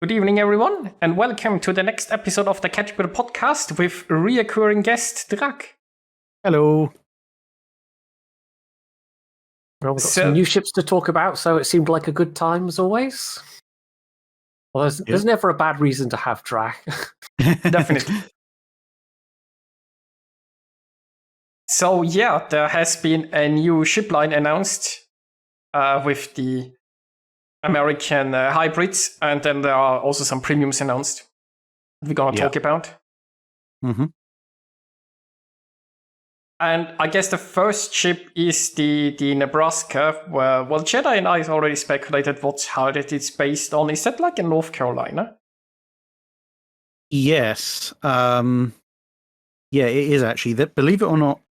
Good evening, everyone, and welcome to the next episode of the Catributors podcast with reoccurring guest Drac. Hello. Well, we've got some new ships to talk about, so it seemed like a good time as always. Well, there's never a bad reason to have Drac. Definitely. So yeah, there has been a new ship line announced with the American hybrids, and then there are also some premiums announced we're going to talk about. Mm-hmm. And I guess the first ship is the Nebraska, where, well, Jedi and I already speculated how that it's based on. Is that like in North Carolina? Yes. Yeah, it is actually. That, believe it or not,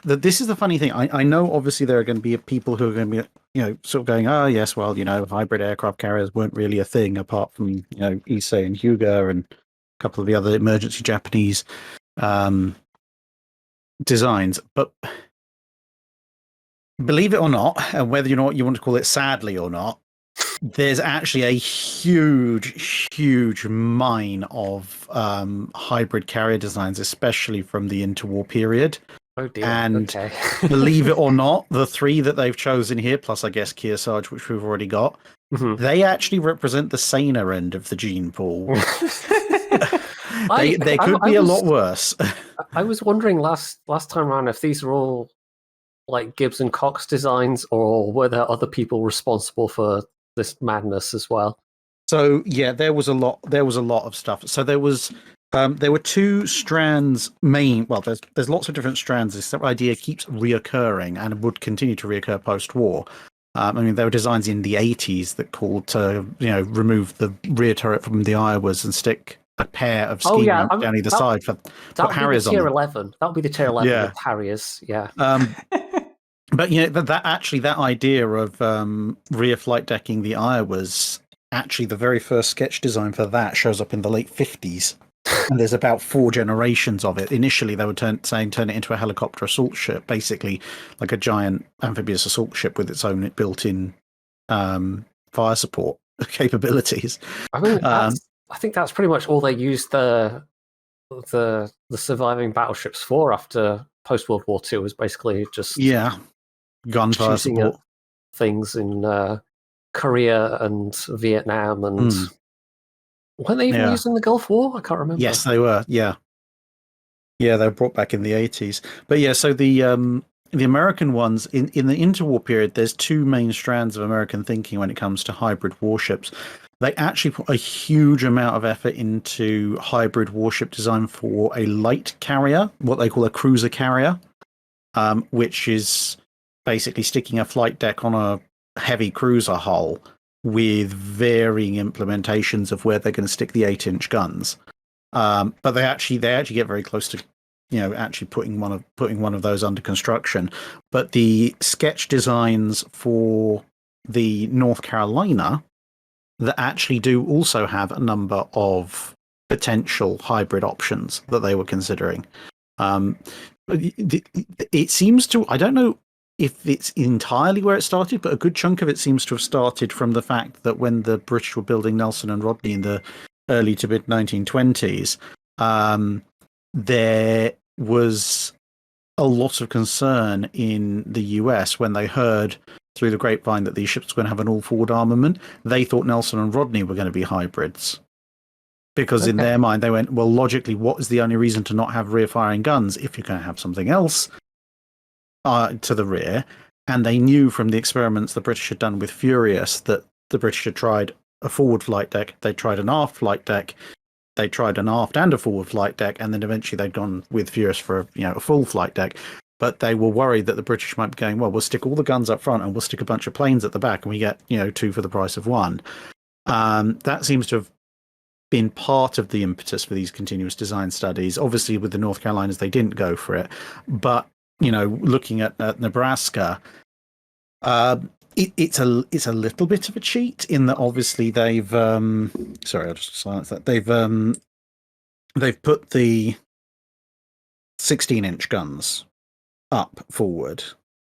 this is the funny thing. I know obviously there are going to be people who are going to be, sort of going, oh, yes, well, hybrid aircraft carriers weren't really a thing apart from, Issei and Hyuga and a couple of the other emergency Japanese designs. But believe it or not, and whether you want to call it sadly or not, there's actually a huge mine of hybrid carrier designs, especially from the interwar period. Oh dear. And okay. believe it or not, the three that they've chosen here, plus I guess Kearsarge, which we've already got, they actually represent the saner end of the gene pool. They could be a lot worse. I was wondering last time around if these are all like Gibbs and Cox designs, or were there other people responsible for this madness as well? So yeah, there was a lot of stuff. So there were two strands well, there's lots of different strands. This idea keeps reoccurring and would continue to reoccur post-war. There were designs in the 80s that called to remove the rear turret from the Iowas and stick a pair of ski mounts down either side for Harriers on them. Tier 11. That would be the tier 11 with Harriers. Yeah. But that idea of rear flight decking the Iowas, actually the very first sketch design for that shows up in the late 50s. And there's about 4 generations of it. Initially, they were turn it into a helicopter assault ship, basically like a giant amphibious assault ship with its own built-in fire support capabilities. I think that's pretty much all they used the surviving battleships for after post-World War II, was basically just gunfire support things in Korea and Vietnam and. Weren't they even used in the Gulf War? I can't remember. Yes, they were. Yeah, they were brought back in the 80s. But yeah, so the American ones in the interwar period, there's 2 main strands of American thinking when it comes to hybrid warships. They actually put a huge amount of effort into hybrid warship design for a light carrier, what they call a cruiser carrier, which is basically sticking a flight deck on a heavy cruiser hull with varying implementations of where they're going to stick the 8-inch guns, but they actually get very close to, actually putting one of those under construction. But the sketch designs for the North Carolina that actually do also have a number of potential hybrid options that they were considering. It seems to, I don't know if it's entirely where it started, but a good chunk of it seems to have started from the fact that when the British were building Nelson and Rodney in the early to mid 1920s, there was a lot of concern in the US when they heard through the grapevine that these ships were going to have an all-forward armament. They thought Nelson and Rodney were going to be hybrids. Because in their mind, they went, well, logically, what is the only reason to not have rear-firing guns if you're going to have something else to the rear? And they knew from the experiments the British had done with Furious that the British had tried a forward flight deck, they tried an aft flight deck, they tried an aft and a forward flight deck, and then eventually they'd gone with Furious for a full flight deck. But they were worried that the British might be going, well, we'll stick all the guns up front and we'll stick a bunch of planes at the back and we get 2 for the price of 1. That seems to have been part of the impetus for these continuous design studies. Obviously, with the North Carolinas, they didn't go for it. But looking at Nebraska, it's a little bit of a cheat in that obviously they've sorry, I'll just silence that. They've put the 16-inch guns up forward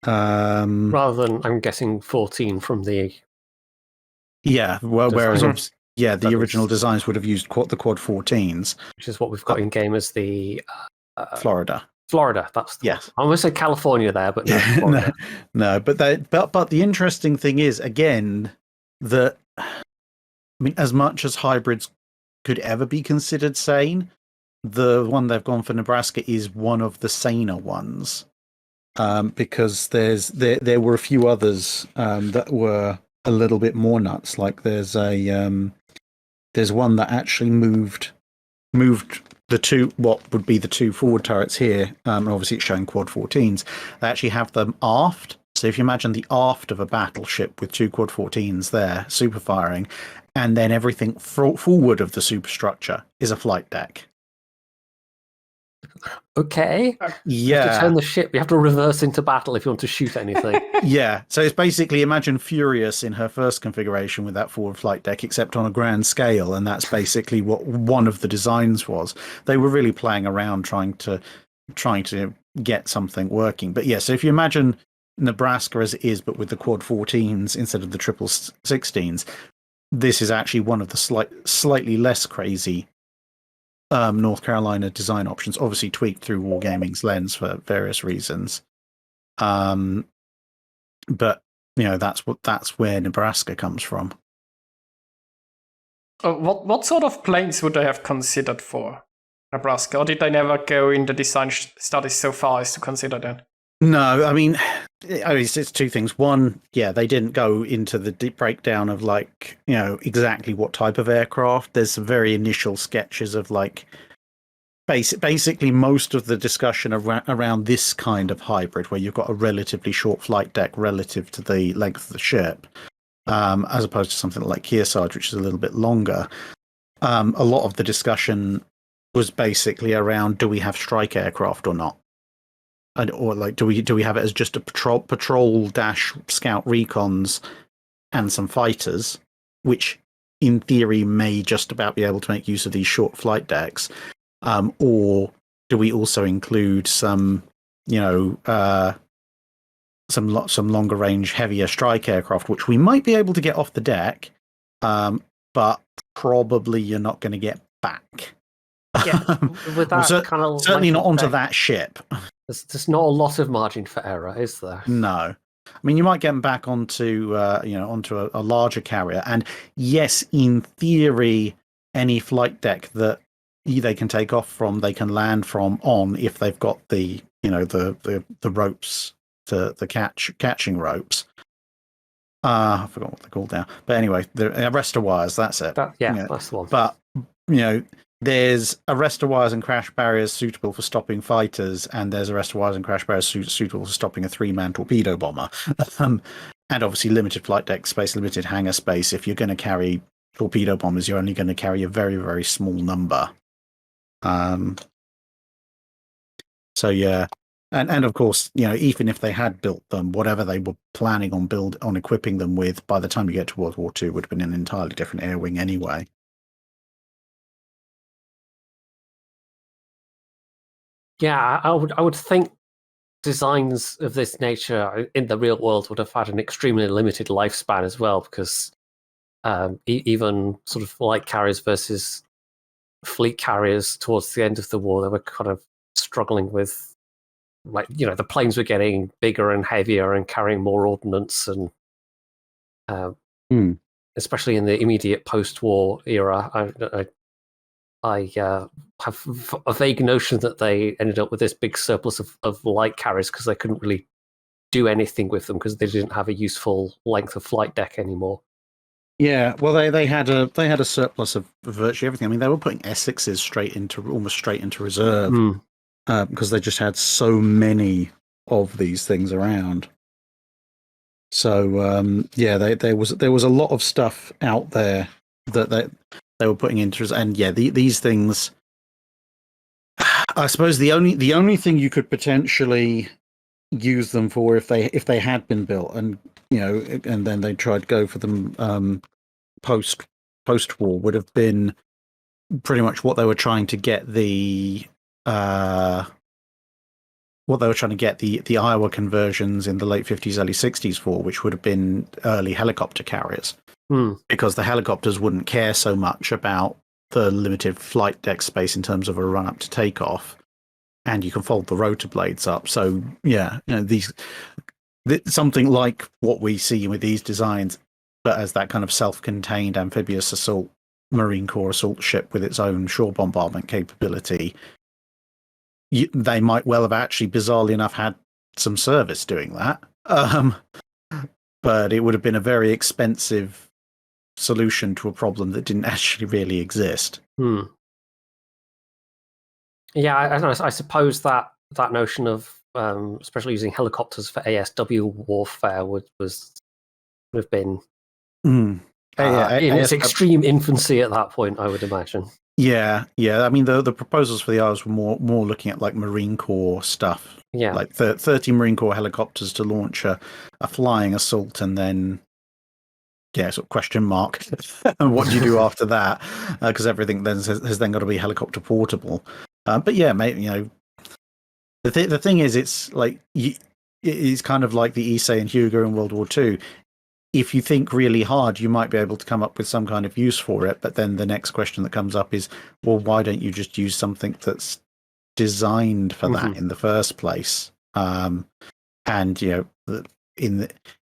rather than, I'm guessing, 14 from the whereas Yeah, the That original is- designs would have used the Quad 14s. which is what we've got in game as the Florida. Florida. That's the Yes. one. I almost said California there, but no, no, Florida. no, but the interesting thing is again that as much as hybrids could ever be considered sane, the one they've gone for Nebraska is one of the saner ones, because there were a few others that were a little bit more nuts. Like there's one that actually moved the two, what would be the two forward turrets here, and obviously it's showing Quad 14s. They actually have them aft. So if you imagine the aft of a battleship with two Quad 14s there, super firing, and then everything forward of the superstructure is a flight deck. Okay. You have to turn the ship. You have to reverse into battle if you want to shoot anything. Yeah. So it's basically, imagine Furious in her first configuration with that forward flight deck, except on a grand scale. And that's basically what one of the designs was. They were really playing around trying to get something working. But yeah, so if you imagine Nebraska as it is, but with the Quad 14s instead of the triple 16s, this is actually one of the slightly less crazy North Carolina design options, obviously tweaked through Wargaming's lens for various reasons. But that's where Nebraska comes from. What sort of planes would they have considered for Nebraska, or did they never go in the design studies so far as to consider that? No, I mean, it's two things. One, yeah, they didn't go into the deep breakdown of exactly what type of aircraft. There's some very initial sketches of basically most of the discussion around this kind of hybrid, where you've got a relatively short flight deck relative to the length of the ship, as opposed to something like Kearsarge, which is a little bit longer. A lot of the discussion was basically around, do we have strike aircraft or not? Or do we have it as just a patrol dash scout recons and some fighters, which in theory may just about be able to make use of these short flight decks, or do we also include some longer range heavier strike aircraft, which we might be able to get off the deck, but probably you're not going to get back. Yeah, with that certainly not onto that ship. There's not a lot of margin for error, is there? No. I mean, you might get them back onto a larger carrier. And yes, in theory, any flight deck that they can take off from, they can land from on, if they've got the ropes, the catching ropes. I forgot what they're called now. But anyway, the arrestor wires, that's it. That's the one. But, there's arrestor wires and crash barriers suitable for stopping fighters, and there's arrestor wires and crash barriers suitable for stopping a 3-man torpedo bomber. And obviously limited flight deck space, limited hangar space. If you're going to carry torpedo bombers, you're only going to carry a very, very small number. So yeah. And of course, even if they had built them, whatever they were planning on equipping them with, by the time you get to World War II, would have been an entirely different air wing anyway. Yeah, I would think designs of this nature in the real world would have had an extremely limited lifespan as well, because even sort of light carriers versus fleet carriers towards the end of the war, they were kind of struggling with, the planes were getting bigger and heavier and carrying more ordnance, and especially in the immediate post-war era, I have a vague notion that they ended up with this big surplus of light carriers because they couldn't really do anything with them because they didn't have a useful length of flight deck anymore. Yeah, well, they had a surplus of virtually everything. I mean, they were putting Essexes almost straight into reserve because they just had so many of these things around. So there was a lot of stuff out there that they were putting into, and these things. I suppose the only thing you could potentially use them for if they had been built, and and then they tried to go for them post war, would have been pretty much what they were trying to get the Iowa conversions in the late 50s, early 60s for, which would have been early helicopter carriers. because the helicopters wouldn't care so much about the limited flight deck space in terms of a run up to takeoff, and you can fold the rotor blades up. So yeah, something like what we see with these designs, but as that kind of self-contained amphibious assault Marine Corps assault ship with its own shore bombardment capability, they might well have actually, bizarrely enough, had some service doing that. But it would have been a very expensive solution to a problem that didn't actually really exist. Yeah, I don't know. I suppose that notion of especially using helicopters for ASW warfare would have been in its extreme infancy at that point, I would imagine. Yeah. I mean, the proposals for the Isles were more looking at like Marine Corps stuff. Yeah, like 30 Marine Corps helicopters to launch a flying assault, and then sort of question mark. And what do you do after that? Because everything then has then got to be helicopter portable. But yeah, maybe the thing is, it's like it's kind of like the Issei and Hugo in World War II. If you think really hard, you might be able to come up with some kind of use for it. But then the next question that comes up is, well, why don't you just use something that's designed for that in the first place? And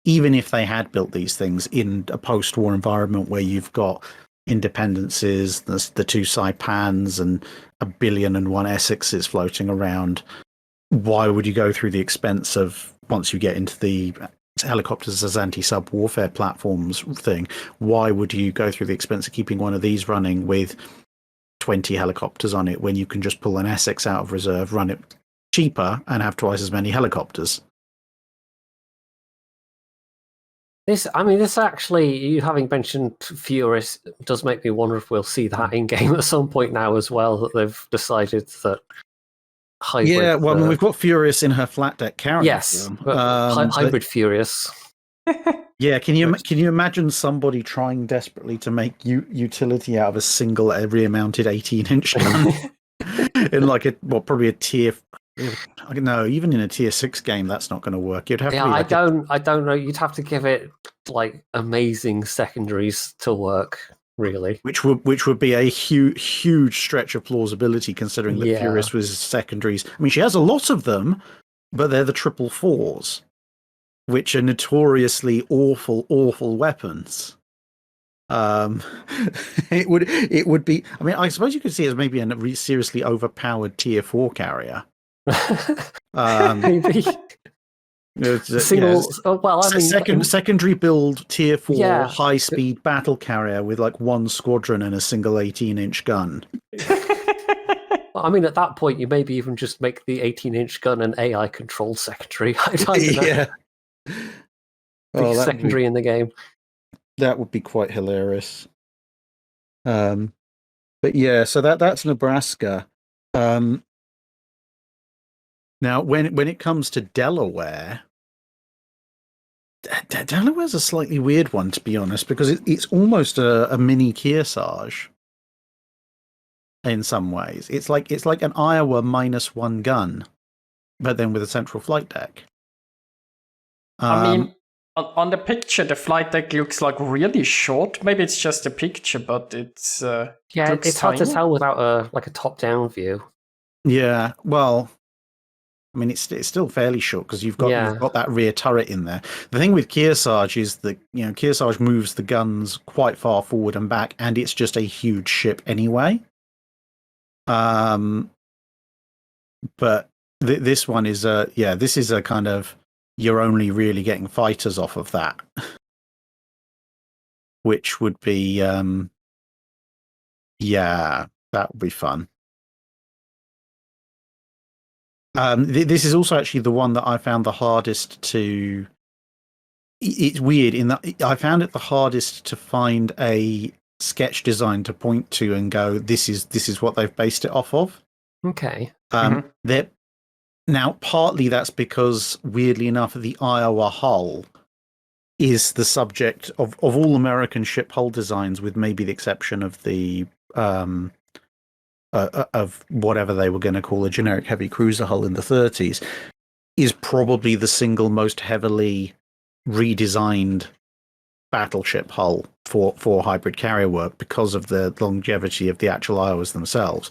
even if they had built these things in a post-war environment where you've got Independences, the 2 Saipans, and 1,000,000,001 Essexes floating around, why would you go through the expense of, once you get into the helicopters as anti-sub warfare platforms thing, why would you go through the expense of keeping one of these running with 20 helicopters on it when you can just pull an Essex out of reserve, run it cheaper, and have twice as many helicopters? This actually, you having mentioned Furious, does make me wonder if we'll see that in game at some point now as well, that they've decided that hybrid... Yeah, well, I mean, we've got Furious in her flat deck carrier. Yes, hybrid Furious. Yeah, can you imagine somebody trying desperately to make utility out of a single rear-mounted 18-inch gun in probably a tier... I don't know, even in a tier 6 game, that's not going to work. You'd have to be I don't know. You'd have to give it like amazing secondaries to work, really. Which would be a huge stretch of plausibility, considering that Furious was secondaries. I mean, she has a lot of them, but they're the 444s, which are notoriously awful weapons. It would be. I mean, I suppose you could see it as maybe a seriously overpowered tier 4 carrier. Maybe secondary build tier 4 high speed battle carrier with like 1 squadron and a single 18-inch gun. I mean, at that point, you maybe even just make the 18-inch gun an AI controlled secondary. I don't know. Secondary in the game. That would be quite hilarious. But yeah, so that's Nebraska. Now, when it comes to Delaware, Delaware's a slightly weird one, to be honest, because it's almost a mini Kearsarge in some ways. It's like an Iowa -1 gun, but then with a central flight deck. I mean, on the picture, the flight deck looks like really short. Maybe it's just a picture, but it's it's hard to tell without a top-down view. Yeah, well, I mean, it's still fairly short because you've got that rear turret in there. The thing with Kearsarge is that Kearsarge moves the guns quite far forward and back, and it's just a huge ship anyway. But this one is this is a kind of, you're only really getting fighters off of that, which would be that would be fun. This is also actually the one that I found the hardest to... It's weird in that I found it the hardest to find a sketch design to point to and go, this is what they've based it off of. Okay. Now, partly that's because, weirdly enough, the Iowa hull is the subject of all American ship hull designs, with maybe the exception of the... of whatever they were going to call a generic heavy cruiser hull in the 30s, is probably the single most heavily redesigned battleship hull for hybrid carrier work because of the longevity of the actual Iowas themselves.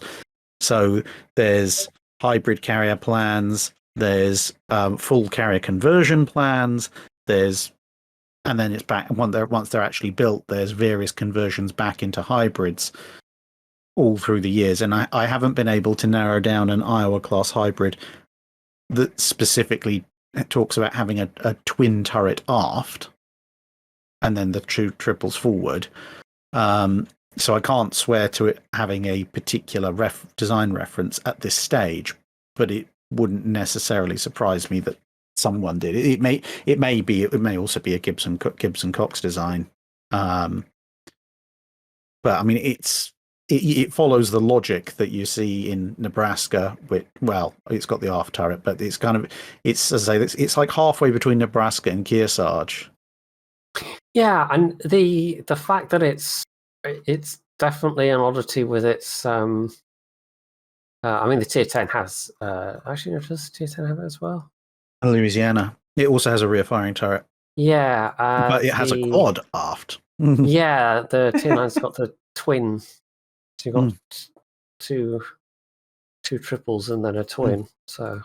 So there's hybrid carrier plans, there's full carrier conversion plans, and then it's back once they're actually built, there's various conversions back into hybrids all through the years. And I haven't been able to narrow down an Iowa class hybrid that specifically talks about having a twin turret aft and then the two triples forward. So I can't swear to it having a particular design reference at this stage, but it wouldn't necessarily surprise me that someone did. It may also be a Gibson Cox design. But I mean, it follows the logic that you see in Nebraska. It's got the aft turret, but it's as I say, it's like halfway between Nebraska and Kearsarge. Yeah, and the fact that it's definitely an oddity with its. I mean, the Tier 10 has actually, does Tier 10 have it as well? Louisiana. It also has a rear firing turret. Yeah, but it has a quad aft. Yeah, the Tier 9's got the twin. So you've got two triples and then a twin. So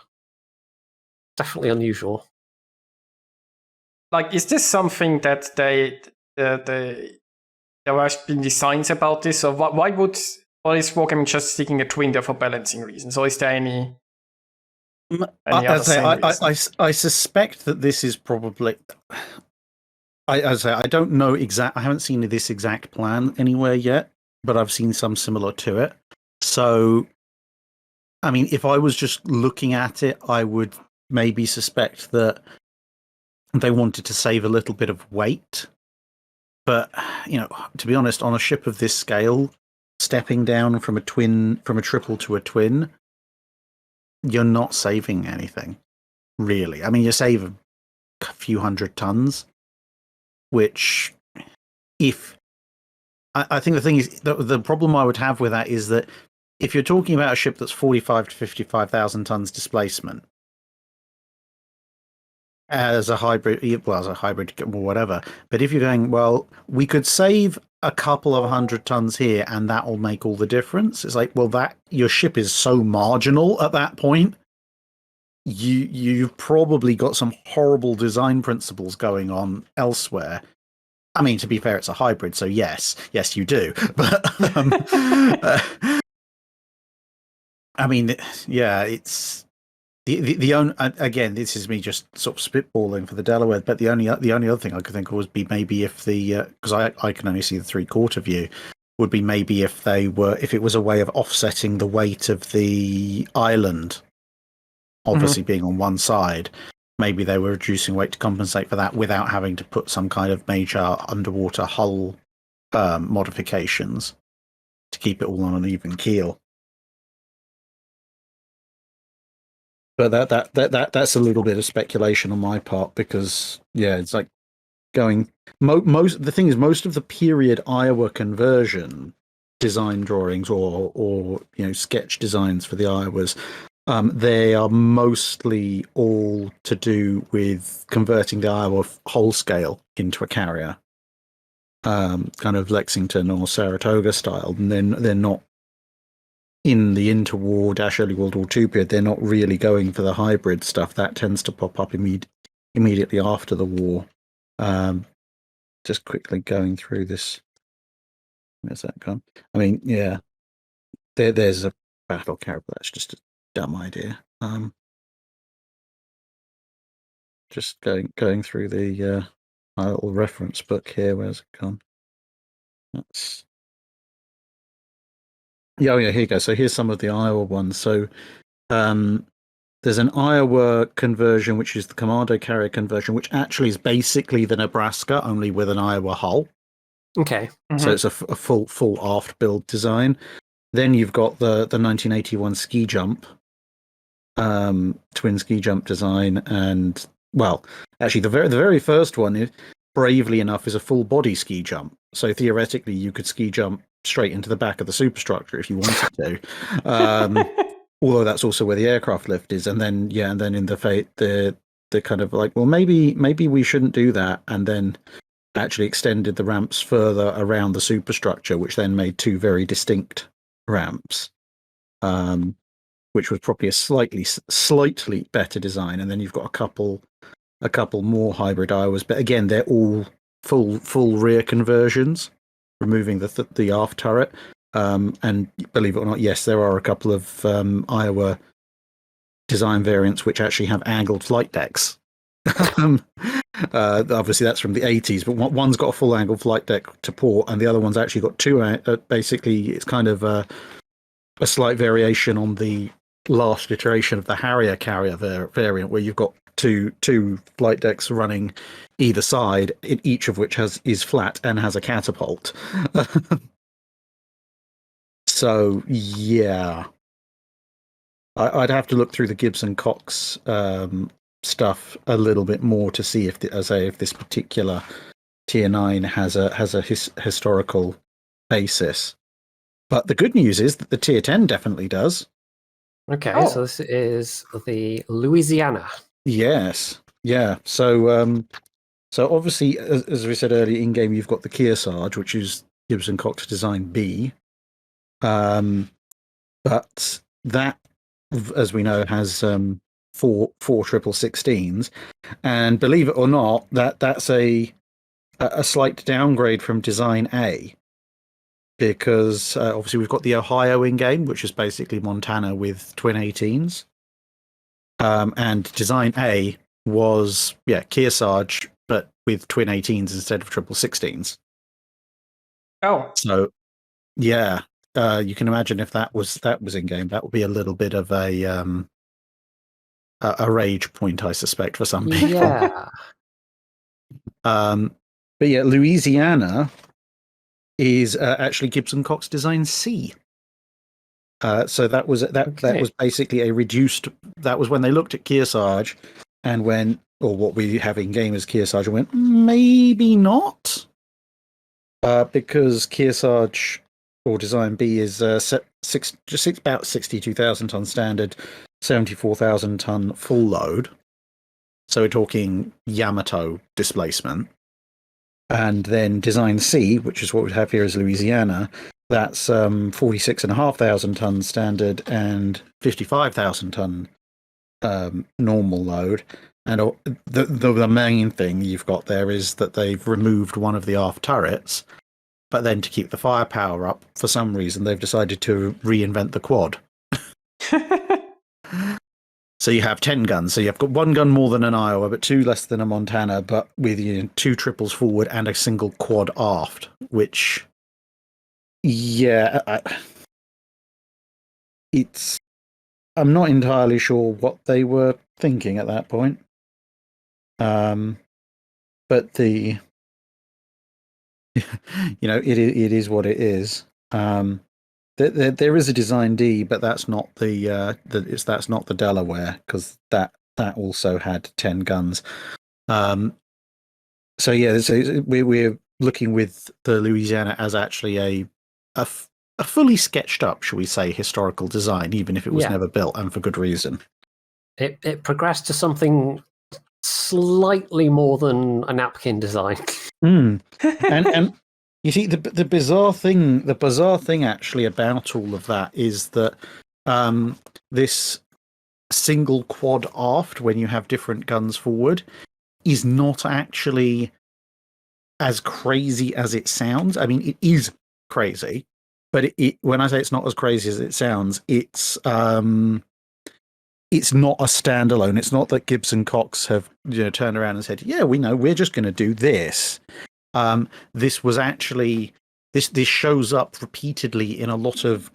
definitely unusual. Like, is this something that there has been designs about this, or why is Wargaming just sticking a twin there for balancing reasons, or is there any I suspect that this is probably. I don't know I haven't seen this exact plan anywhere yet, but I've seen some similar to it. So, I mean, if I was just looking at it, I would maybe suspect that they wanted to save a little bit of weight. But, to be honest, on a ship of this scale, stepping down from a triple to a twin, you're not saving anything, really. I mean, you save a few hundred tons, which, I think the thing is, the problem I would have with that is that if you're talking about a ship that's 45 to 55,000 tons displacement, as a hybrid or whatever, but if you're going, well, we could save a couple of 100 tons here and that will make all the difference. It's like, well, that your ship is so marginal at that point. You've probably got some horrible design principles going on elsewhere. I mean, to be fair, it's a hybrid, so yes, you do. But I mean, yeah, it's the only, again, this is me just sort of spitballing for the Delaware. But the only other thing I could think of would be maybe if because I can only see the 3/4 view, would be maybe if it was a way of offsetting the weight of the island, obviously being on one side. Maybe they were reducing weight to compensate for that without having to put some kind of major underwater hull modifications to keep it all on an even keel. But that's a little bit of speculation on my part because, yeah, it's like going the thing is, most of the period Iowa conversion design drawings or sketch designs for the Iowas, they are mostly all to do with converting the Iowa whole scale into a carrier, kind of Lexington or Saratoga style, and then they're not in the interwar - early World War II period. They're not really going for the hybrid stuff. That tends to pop up immediately after the war. Just quickly going through this. Where's that gone? I mean, yeah, there's a battle carrier, but that's just a dumb idea. Just going through the little reference book here. Where's it gone? That's here you go. So here's some of the Iowa ones. So there's an Iowa conversion, which is the Commando carrier conversion, which actually is basically the Nebraska, only with an Iowa hull. Okay. So it's a full aft build design. Then you've got the 1981 ski jump, twin ski jump design, and actually the very first one, bravely enough, is a full body ski jump. So theoretically, you could ski jump straight into the back of the superstructure if you wanted to. Although that's also where the aircraft lift is, and then in the kind of like, well, maybe we shouldn't do that, and then actually extended the ramps further around the superstructure, which then made two very distinct ramps, which was probably a slightly better design. And then you've got a couple more hybrid Iowas, but again, they're all full rear conversions, removing the aft turret. And believe it or not, yes, there are a couple of Iowa design variants which actually have angled flight decks. Obviously, that's from the 80s, but one's got a full angled flight deck to port, and the other one's actually got two. Basically, it's kind of a slight variation on the last iteration of the Harrier carrier variant, where you've got two flight decks running either side, each of which is flat and has a catapult. So yeah, I'd have to look through the Gibbs and Cox stuff a little bit more to see if this particular Tier 9 has a historical basis. But the good news is that the Tier 10 definitely does. Okay, so this is the Louisiana. Yes, yeah. So obviously, as we said earlier, in game you've got the Kearsarge, which is Gibbs and Cox Design B. But that, as we know, has four 16s, and believe it or not, that's a slight downgrade from Design A, because obviously we've got the Ohio in game, which is basically Montana with twin 18s, and Design A was Kearsarge, but with twin 18s instead of triple 16s. Oh, so yeah. You can imagine if that was in game, that would be a little bit of a rage point, I suspect, for some people. Yeah. But yeah, Louisiana is actually Gibbs and Cox Design C. So that was basically a reduced. That was when they looked at Kearsarge, and what we have in game as Kearsarge, and went maybe not, because Kearsarge, or Design B, is just about 62,000 ton standard, 74,000 ton full load. So we're talking Yamato displacement. And then Design C, which is what we have here as Louisiana, that's 46,500 ton standard and 55,000 ton normal load. And the main thing you've got there is that they've removed one of the aft turrets. But then to keep the firepower up, for some reason, they've decided to reinvent the quad. So you have 10 guns. So you've got one gun more than an Iowa, but two less than a Montana, but with two triples forward and a single quad aft, which, yeah, I'm not entirely sure what they were thinking at that point. But it is what it is. There is a Design D, but that's not that's not the Delaware, because that also had 10 guns. So yeah, we're looking with the Louisiana as actually a fully sketched up, shall we say, historical design, even if it was never built, and for good reason. It progressed to something slightly more than a napkin design. And you see, the bizarre thing actually about all of that is that this single quad aft, when you have different guns forward, is not actually as crazy as it sounds. I mean, it is crazy, but when I say it's not as crazy as it sounds, it's not a standalone. It's not that Gibbs and Cox have turned around and said, "Yeah, we know, we're just going to do this." This was actually this shows up repeatedly in a lot of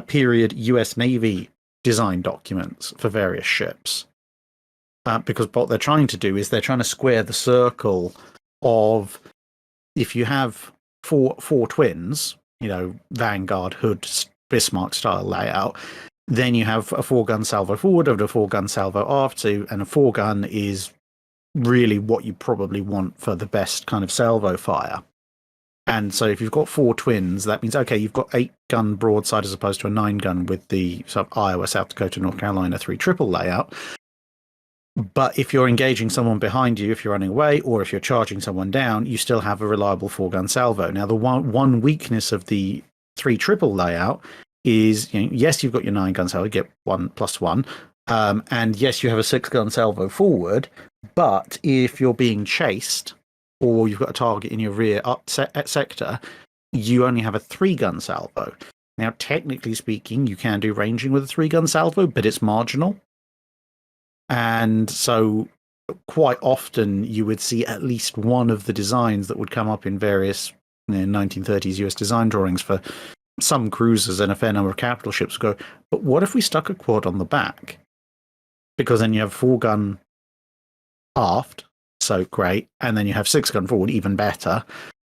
period US Navy design documents for various ships, because what they're trying to do is they're trying to square the circle of, if you have four twins, Vanguard, Hood, Bismarck style layout, then you have a 4-gun salvo forward and a 4-gun salvo aft, and a 4-gun is really what you probably want for the best kind of salvo fire. And so if you've got 4 twins, that means, okay, you've got 8-gun broadside as opposed to a 9-gun with the sort of Iowa, South Dakota, North Carolina 3 triple layout. But if you're engaging someone behind you, if you're running away, or if you're charging someone down, you still have a reliable 4-gun salvo. Now, the one weakness of the 3 triple layout is, yes, you've got your 9-gun salvo, you get 1+1, and yes, you have a 6-gun salvo forward. But if you're being chased, or you've got a target in your rear sector, you only have a 3-gun salvo. Now, technically speaking, you can do ranging with a 3-gun salvo, but it's marginal. And so quite often you would see at least one of the designs that would come up in various 1930s US design drawings for some cruisers and a fair number of capital ships go, but what if we stuck a quad on the back? Because then you have 4-gun aft, so great, and then you have 6-gun forward, even better,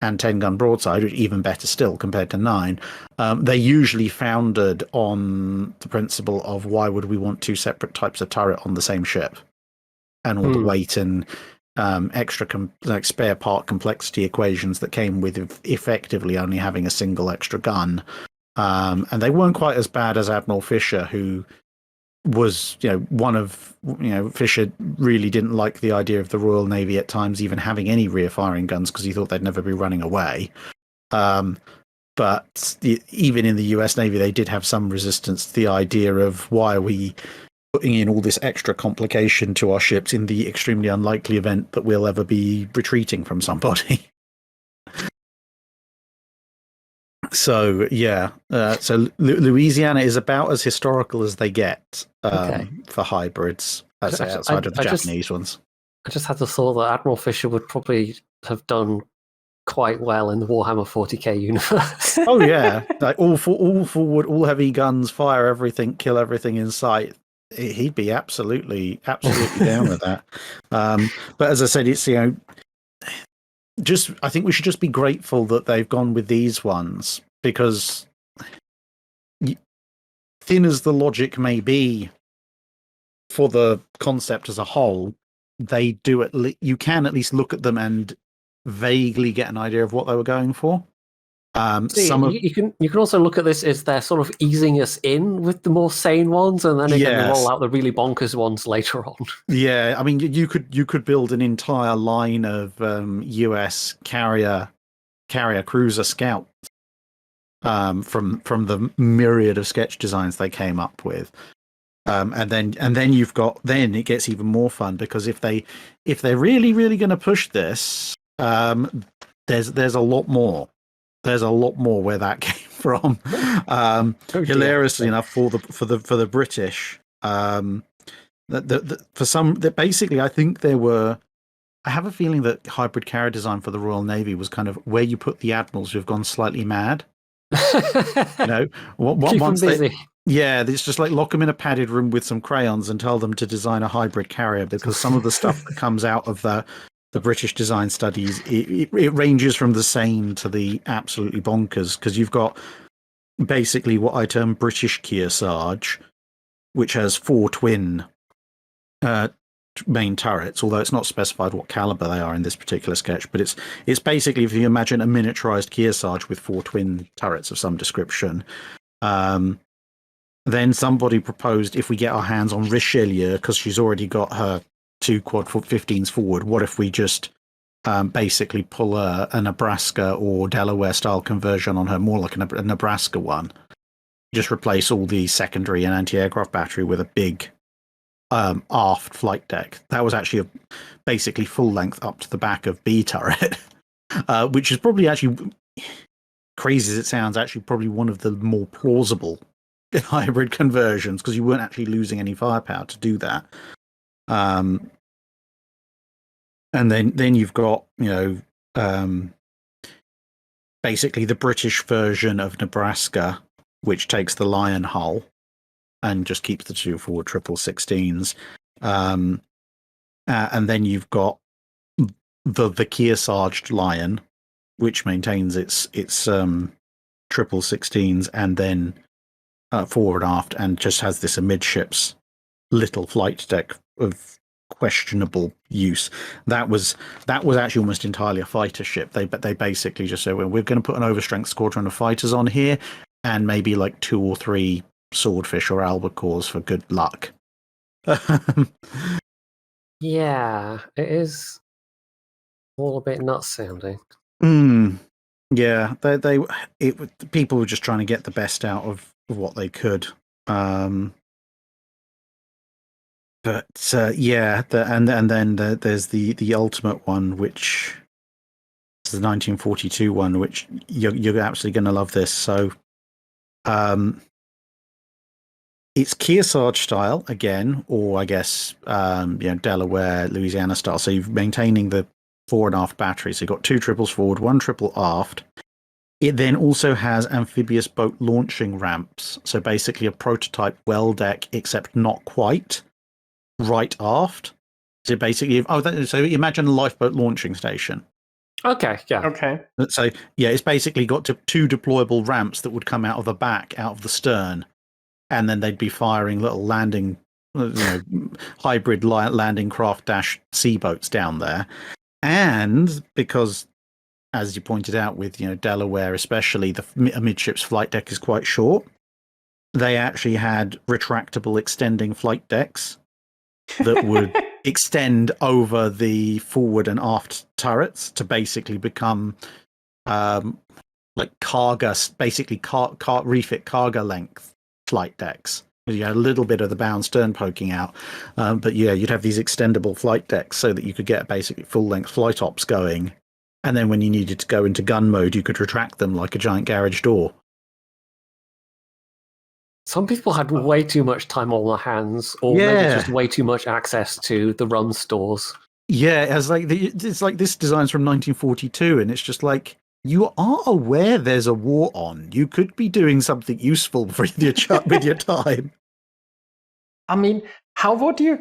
and 10-gun broadside, which even better still compared to 9. They usually founded on the principle of why would we want 2 separate types of turret on the same ship, and all the weight and extra spare part complexity equations that came with effectively only having a single extra gun. And they weren't quite as bad as Admiral Fisher, who was, one of, Fisher really didn't like the idea of the Royal Navy at times even having any rear firing guns because he thought they'd never be running away. But even in the US Navy, they did have some resistance to the idea of why are we putting in all this extra complication to our ships in the extremely unlikely event that we'll ever be retreating from somebody. So, yeah. So Louisiana is about as historical as they get for hybrids, outside of the Japanese ones. I just had the thought that Admiral Fisher would probably have done quite well in the Warhammer 40k universe. Oh, yeah. Like all forward, all heavy guns, fire everything, kill everything in sight. He'd be absolutely down with that. But as I said, it's, I think we should just be grateful that they've gone with these ones, because thin as the logic may be for the concept as a whole, they do you can at least look at them and vaguely get an idea of what they were going for. You can also look at this as they're sort of easing us in with the more sane ones, and then they're going to roll out the really bonkers ones later on. Yeah, I mean, you could build an entire line of US carrier cruiser scouts from the myriad of sketch designs they came up with. And then you've got, then it gets even more fun, because if they're really going to push this, there's a lot more. There's a lot more where that came from. Hilariously enough, for the British, basically, I think there were. I have a feeling that hybrid carrier design for the Royal Navy was kind of where you put the admirals who've gone slightly mad. Keep them busy. It's just like lock them in a padded room with some crayons and tell them to design a hybrid carrier, because some of the stuff that comes out of the British design studies, it ranges from the sane to the absolutely bonkers, because you've got basically what I term British Kearsarge, which has 4 twin main turrets, although it's not specified what caliber they are in this particular sketch, but it's basically, if you imagine a miniaturized Kearsarge with 4 twin turrets of some description. Then somebody proposed, if we get our hands on Richelieu, because she's already got her 2 quad 15s forward, what if we just basically pull a Nebraska or Delaware style conversion on her, more like a Nebraska one, just replace all the secondary and anti-aircraft battery with a big aft flight deck. That was actually basically full length up to the back of B turret, which is probably, actually, crazy as it sounds, actually probably one of the more plausible hybrid conversions, because you weren't actually losing any firepower to do that. And then you've got, basically the British version of Nebraska, which takes the Lion hull and just keeps the 2 forward 16s. And then you've got the Kearsarge Lion, which maintains its 16s and then forward aft, and just has this amidships little flight deck of questionable use. That was actually almost entirely a fighter ship. They basically just said, well, we're going to put an overstrength squadron of fighters on here, and maybe like 2 or 3 Swordfish or Albacores for good luck. Yeah, it is all a bit nuts sounding. Yeah, people were just trying to get the best out of what they could. And then there's the ultimate one, which is the 1942 one, which you're absolutely going to love this. So, it's Kearsarge style again, or I guess Delaware, Louisiana style. So you're maintaining the fore and aft batteries. So you've got 2 triples forward, 1 triple aft. It then also has amphibious boat launching ramps. So basically a prototype well deck, except not quite, right aft. So basically, so imagine a lifeboat launching station. Okay, yeah. Okay. So yeah, it's basically got 2 deployable ramps that would come out of the back, out of the stern, and then they'd be firing little landing, hybrid landing craft -sea boats down there. And because, as you pointed out, with Delaware especially, the midships flight deck is quite short. They actually had retractable extending flight decks that would extend over the forward and aft turrets to basically become like cargo, basically refit cargo length flight decks. You had a little bit of the bow and stern poking out, but yeah, you'd have these extendable flight decks so that you could get basically full length flight ops going. And then when you needed to go into gun mode, you could retract them like a giant garage door. Some people had way too much time on their hands, or maybe just way too much access to the rum stores. Yeah, it's like this design's from 1942, and it's just like, you are aware there's a war on. You could be doing something useful with your time. I mean, how would you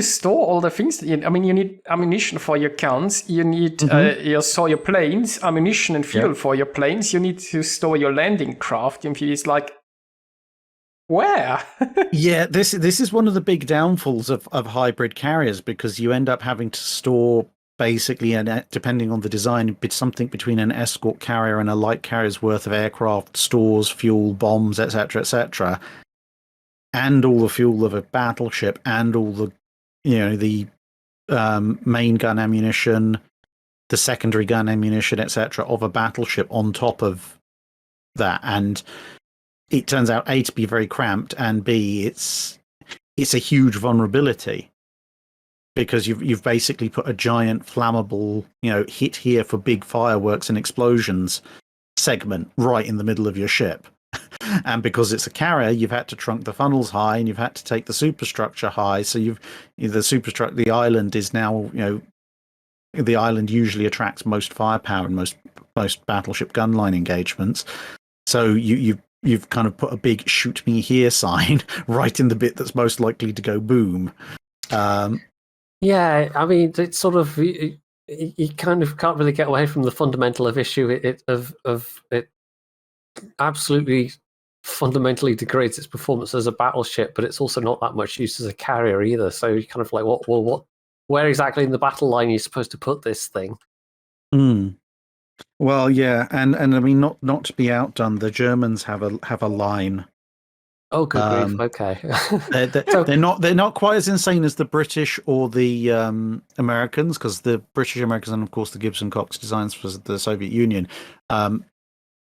store all the things that you need ammunition for your guns, you need your planes, ammunition and fuel for your planes, you need to store your landing craft. It's like, where? Yeah, this is one of the big downfalls of hybrid carriers, because you end up having to store basically, and depending on the design, something between an escort carrier and a light carrier's worth of aircraft, stores, fuel, bombs, etc., and all the fuel of a battleship, and all the the main gun ammunition, the secondary gun ammunition, etc., of a battleship on top of that. And it turns out, A, to be very cramped, and B, it's a huge vulnerability, because you've basically put a giant flammable, hit here for big fireworks and explosions segment right in the middle of your ship. And because it's a carrier, you've had to trunk the funnels high, and you've had to take the superstructure high. So the island is now, the island usually attracts most firepower and most battleship gunline engagements. So you've kind of put a big "shoot me here" sign right in the bit that's most likely to go boom. Yeah, I mean, it's sort of, you kind of can't really get away from the fundamental issue of it absolutely fundamentally degrades its performance as a battleship, but it's also not that much use as a carrier either. So you're kind of like, where exactly in the battle line are you supposed to put this thing? Well, yeah, and I mean, not to be outdone, the Germans have a line. Oh, good grief! Okay, they're not quite as insane as the British or the Americans, because the British, Americans, and of course the Gibson Cox designs for the Soviet Union,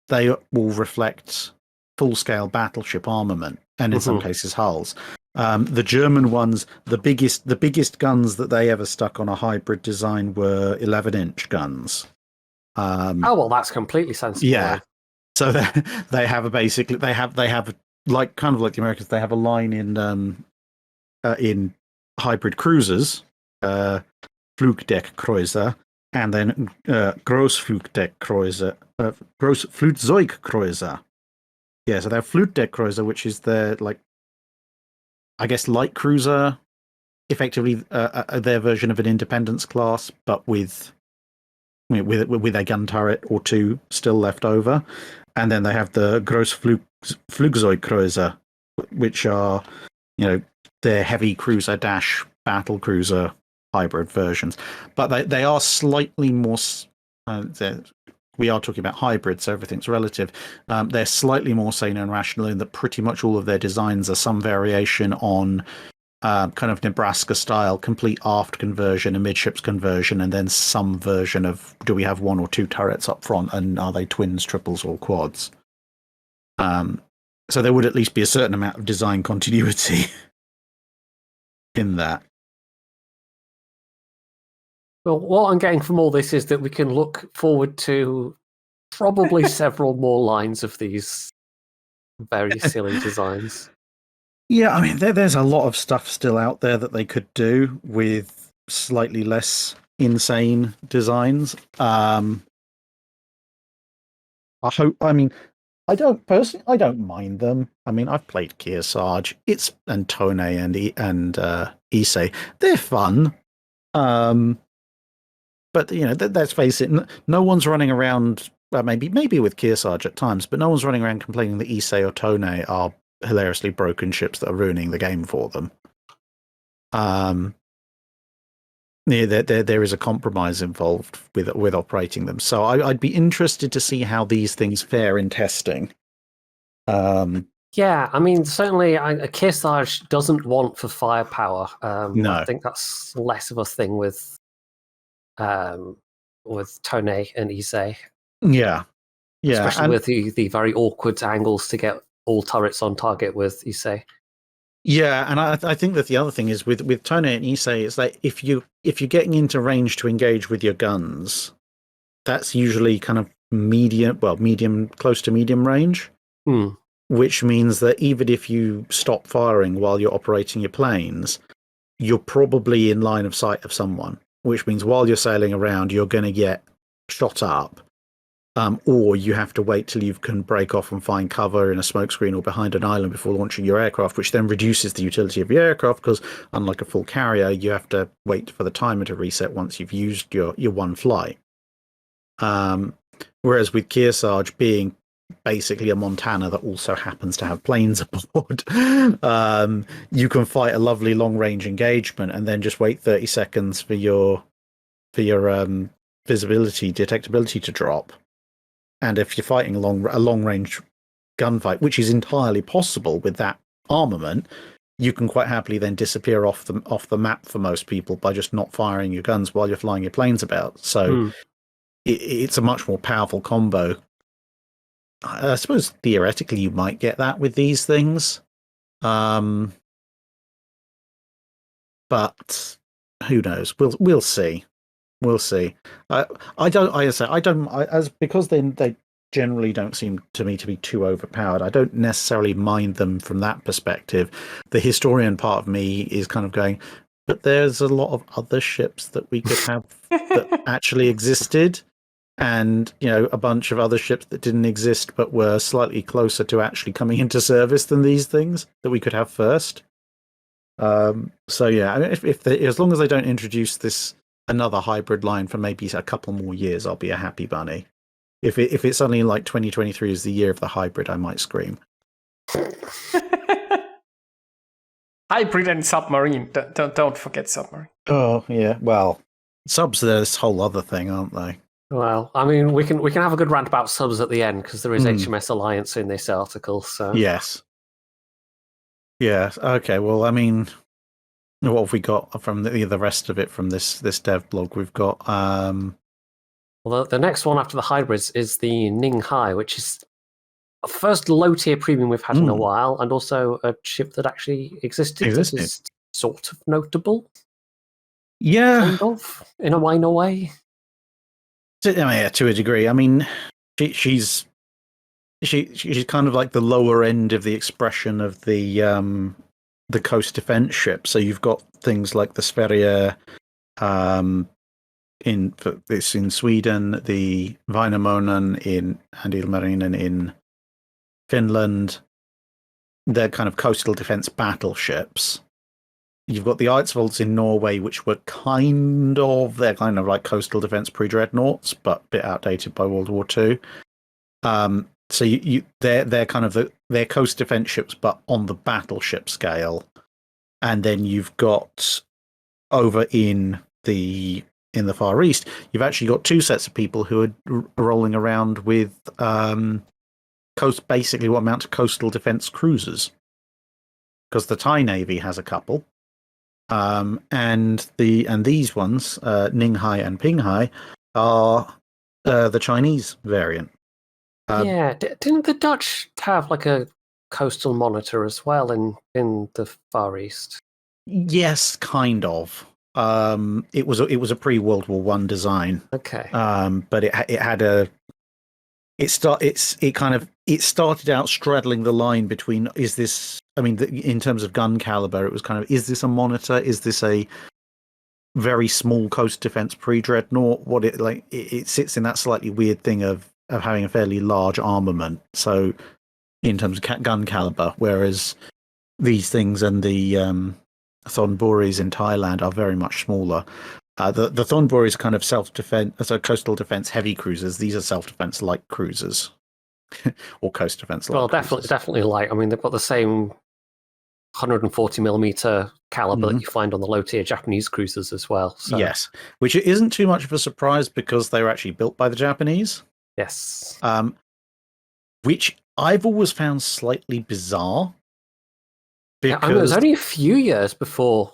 they will reflect full-scale battleship armament, and in some cases hulls. The German ones, the biggest guns that they ever stuck on a hybrid design were 11-inch guns. Oh well, that's completely sensible. Yeah, so they have like, kind of like the Americans, they have a line in hybrid cruisers, Flugdeckkreuzer, and then Großflugdeckkreuzer, Großflugzeugkreuzer. Yeah, so they have Flugdeckkreuzer, which is their, like, I guess, light cruiser, effectively their version of an Independence class, but with a gun turret or 2 still left over. And then they have the Großflugzeugkreuzer, which are, their heavy cruiser -- battle cruiser hybrid versions. But they are slightly more. We are talking about hybrids, so everything's relative. They're slightly more sane and rational in that pretty much all of their designs are some variation on kind of Nebraska-style, complete aft conversion, a midships conversion, and then some version of, do we have 1 or 2 turrets up front, and are they twins, triples, or quads? So there would at least be a certain amount of design continuity in that. Well, what I'm getting from all this is that we can look forward to probably several more lines of these very silly designs. Yeah, I mean, there's a lot of stuff still out there that they could do with slightly less insane designs. I don't mind them. I mean, I've played Kearsarge. And Tone and Issei. They're fun. But let's face it, no one's running around. Well, maybe with Kearsarge at times, but no one's running around complaining that Issei or Tone are hilariously broken ships that are ruining the game for them. There is a compromise involved with operating them. So I'd be interested to see how these things fare in testing. Yeah, I mean, certainly Kearsarge doesn't want for firepower. No. I think that's less of a thing with Tone and Issei. Yeah. Especially with the very awkward angles to get all turrets on target with Issei. Yeah, and I think that the other thing is with Tone and Issei, it's like if you're getting into range to engage with your guns, that's usually kind of medium, close to medium range. Which means that even if you stop firing while you're operating your planes, you're probably in line of sight of someone, which means while you're sailing around, you're going to get shot up, or you have to wait till you can break off and find cover in a smokescreen or behind an island before launching your aircraft, which then reduces the utility of your aircraft because, unlike a full carrier, you have to wait for the timer to reset once you've used your one flight. Whereas with Kearsarge being basically a Montana that also happens to have planes aboard, you can fight a lovely long-range engagement and then just wait 30 seconds for your detectability to drop. And if you're fighting a long-range gunfight, which is entirely possible with that armament, you can quite happily then disappear off the map for most people by just not firing your guns while you're flying your planes about. So it's a much more powerful combo. I suppose theoretically you might get that with these things, but who knows? We'll see. We'll see. Because they generally don't seem to me to be too overpowered. I don't necessarily mind them from that perspective. The historian part of me is kind of going, but there's a lot of other ships that we could have that actually existed. And, a bunch of other ships that didn't exist but were slightly closer to actually coming into service than these things that we could have first. So yeah, I mean, as long as they don't introduce another hybrid line for maybe a couple more years, I'll be a happy bunny. If it's suddenly like 2023 is the year of the hybrid, I might scream. Hybrid and submarine. Don't forget submarine. Oh yeah, well, subs are this whole other thing, aren't they? Well, I mean, we can have a good rant about subs at the end because there is HMS Alliance in this article. So yes. Okay. Well, I mean, what have we got from the rest of it from this dev blog? We've got. Well, the next one after the hybrids is the Ninghai, which is a first low tier premium we've had in a while, and also a ship that actually existed. This is sort of notable. Yeah, kind of in a minor way. Yeah, to a degree. I mean, she's kind of like the lower end of the expression of the coast defense ship. So you've got things like the Sverige in Sweden, the Väinämöinen and Ilmarinen in Finland. They're kind of coastal defense battleships. You've got the Eidsvolds in Norway, which were they're kind of like coastal defense pre-dreadnoughts, but a bit outdated by World War II. So they're kind of they're coast defense ships, but on the battleship scale. And then you've got over in the Far East, you've actually got two sets of people who are rolling around with basically what amount to coastal defense cruisers, because the Thai Navy has a couple. And these ones, Ninghai and Pinghai, are the Chinese variant. Yeah, didn't the Dutch have like a coastal monitor as well in the Far East? Yes, kind of. It was a pre-World War One design. Okay. But it had a it started out straddling the line between in terms of gun caliber, it was kind of, is this a monitor? Is this a very small coast defense pre-dreadnought? It sits in that slightly weird thing of having a fairly large armament. So in terms of gun caliber, whereas these things and the Thonburis in Thailand are very much smaller. The Thonburis kind of self-defense, so coastal defense heavy cruisers. These are self-defense light cruisers, or coast defense light. Well, cruisers. definitely light. I mean, they've got the same 140mm caliber that you find on the low-tier Japanese cruisers as well. So. Yes, which isn't too much of a surprise because they were actually built by the Japanese. Yes. Which I've always found slightly bizarre. Because it was only a few years before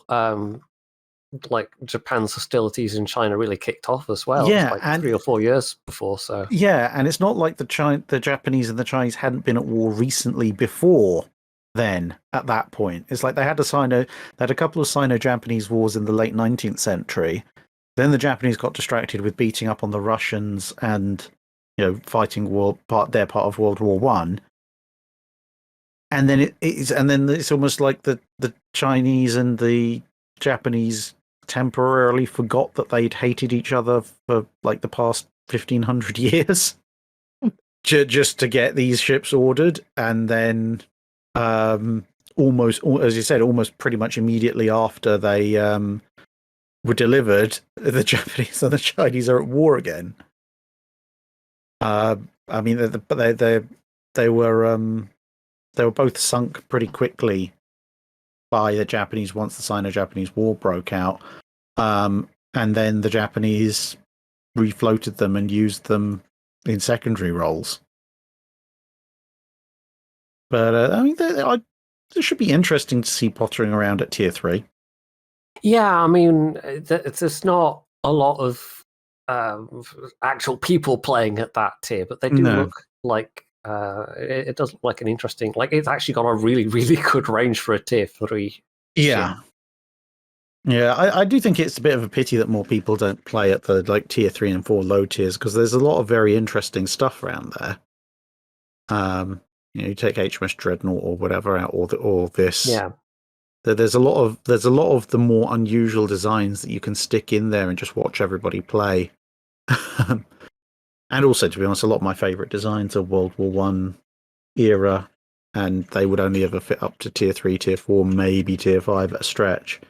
like Japan's hostilities in China really kicked off as well. Yeah, like 3 or 4 years before. So yeah, and it's not like the Japanese and the Chinese hadn't been at war recently before then. At that point, it's like they had a couple of Sino-Japanese wars in the late 19th century. Then the Japanese got distracted with beating up on the Russians and fighting part of World War One. And then it's almost like the Chinese and the Japanese temporarily forgot that they'd hated each other for like the past 1500 years just to get these ships ordered. And then almost, as you said, almost pretty much immediately after they were delivered, the Japanese and the Chinese are at war again. I mean, they were both sunk pretty quickly by the Japanese once the Sino-Japanese War broke out. And then the Japanese refloated them and used them in secondary roles. But I mean, it should be interesting to see pottering around at Tier 3. Yeah, I mean, there's not a lot of actual people playing at that tier, but they do look like it does look like an interesting, like it's actually got a really, really good range for a Tier 3. Yeah. Ship. Yeah, I do think it's a bit of a pity that more people don't play at the Tier 3 and 4 low tiers, because there's a lot of very interesting stuff around there. You take HMS Dreadnought or whatever out, or this. Yeah. There's a lot of the more unusual designs that you can stick in there and just watch everybody play. And also, to be honest, a lot of my favourite designs are World War One era, and they would only ever fit up to Tier 3, Tier 4, maybe Tier 5 at a stretch.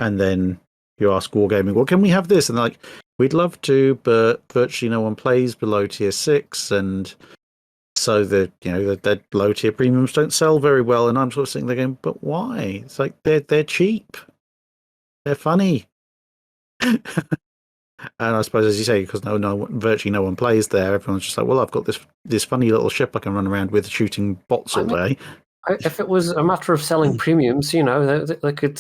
And then you ask Wargaming, well, can we have this? And they're like, we'd love to, but virtually no one plays below Tier 6, and so the low tier premiums don't sell very well. And I'm sort of sitting there going, but why? It's like they're cheap, they're funny. And I suppose, as you say, because virtually no one plays there, everyone's just like, well, I've got this funny little ship I can run around with shooting bots all day. If it was a matter of selling premiums, they could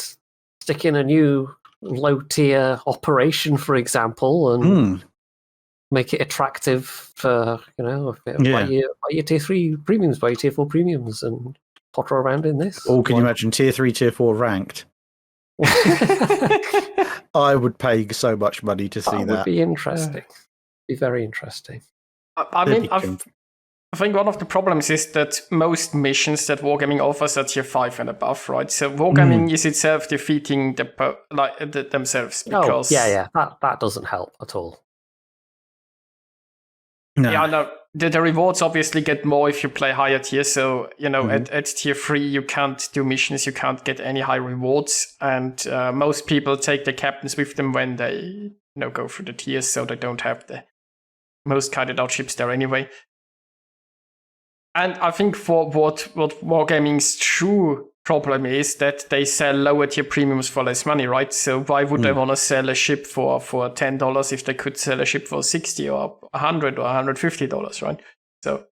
stick in a new low tier operation, for example, and make it attractive for buy your Tier 3 premiums, buy your Tier 4 premiums, and potter around in this. Or can you imagine Tier 3, Tier 4 ranked? I would pay so much money to see that. That would be interesting. Be very interesting. I think one of the problems is that most missions that Wargaming offers are Tier 5 and above, right? So Wargaming is itself defeating themselves. Because that doesn't help at all. No. Yeah, no. The rewards obviously get more if you play higher tier. So, at Tier 3, you can't do missions, you can't get any high rewards. And most people take the captains with them when they go through the tiers, so they don't have the most kited out ships there anyway. And I think for what Wargaming's true problem is that they sell lower tier premiums for less money, right? So why would they want to sell a ship for $10 if they could sell a ship for $60 or $100 or $150, right? So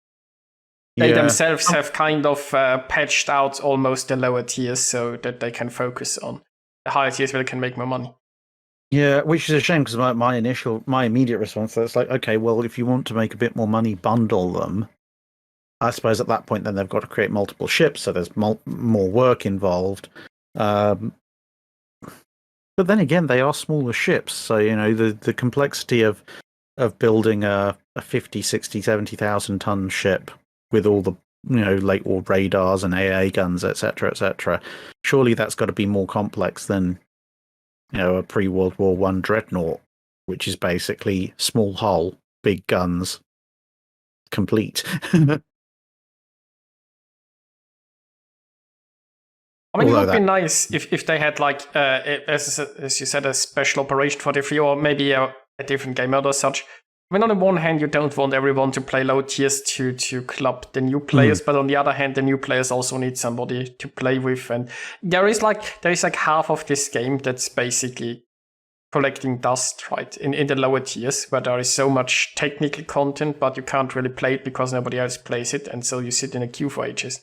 they themselves have kind of patched out almost the lower tiers so that they can focus on the higher tiers really can make more money. Yeah, which is a shame because my immediate response is like, okay, well, if you want to make a bit more money, bundle them. I suppose at that point, then they've got to create multiple ships, so there's more work involved. But then again, they are smaller ships, so the complexity of building a 50, 60, 70,000 ton ship with all the late war radars and AA guns, etc. Surely that's got to be more complex than a pre-World War I dreadnought, which is basically small hull, big guns, complete. I mean, it would be nice if they had, like, as you said, a special operation for the free, or maybe a different game mode or such. I mean, on the one hand, you don't want everyone to play low tiers to club the new players, but on the other hand, the new players also need somebody to play with. And there is like half of this game that's basically collecting dust, right, in the lower tiers, where there is so much technical content, but you can't really play it because nobody else plays it, and so you sit in a queue for ages.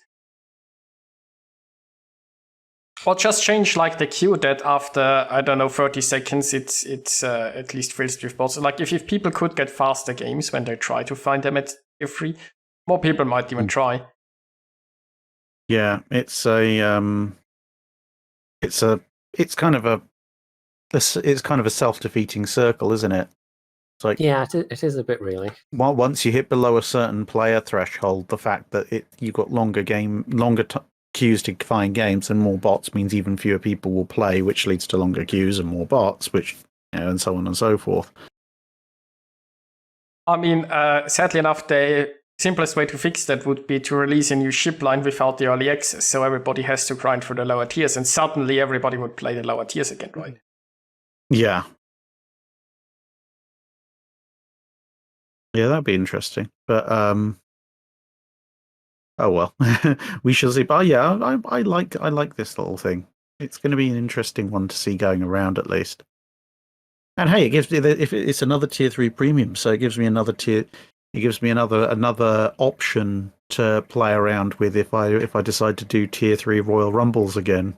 Or just change like the queue that after, I don't know, 30 seconds, it's at least filled with bots. Like if people could get faster games when they try to find them at free, more people might even try. Yeah, it's kind of a self-defeating circle, isn't it? It's like, yeah, it is a bit really. Well, once you hit below a certain player threshold, the fact that you got longer queues to find games and more bots means even fewer people will play, which leads to longer queues and more bots, which and so on and so forth. I mean, sadly enough, the simplest way to fix that would be to release a new ship line without the early access, so everybody has to grind for the lower tiers, and suddenly everybody would play the lower tiers again, right? Yeah. Yeah, that'd be interesting. But oh well, we shall see. But yeah, I like this little thing. It's going to be an interesting one to see going around at least. And hey, it gives me if it's another tier 3 premium, so it gives me another tier. It gives me another option to play around with if I decide to do tier 3 Royal Rumbles again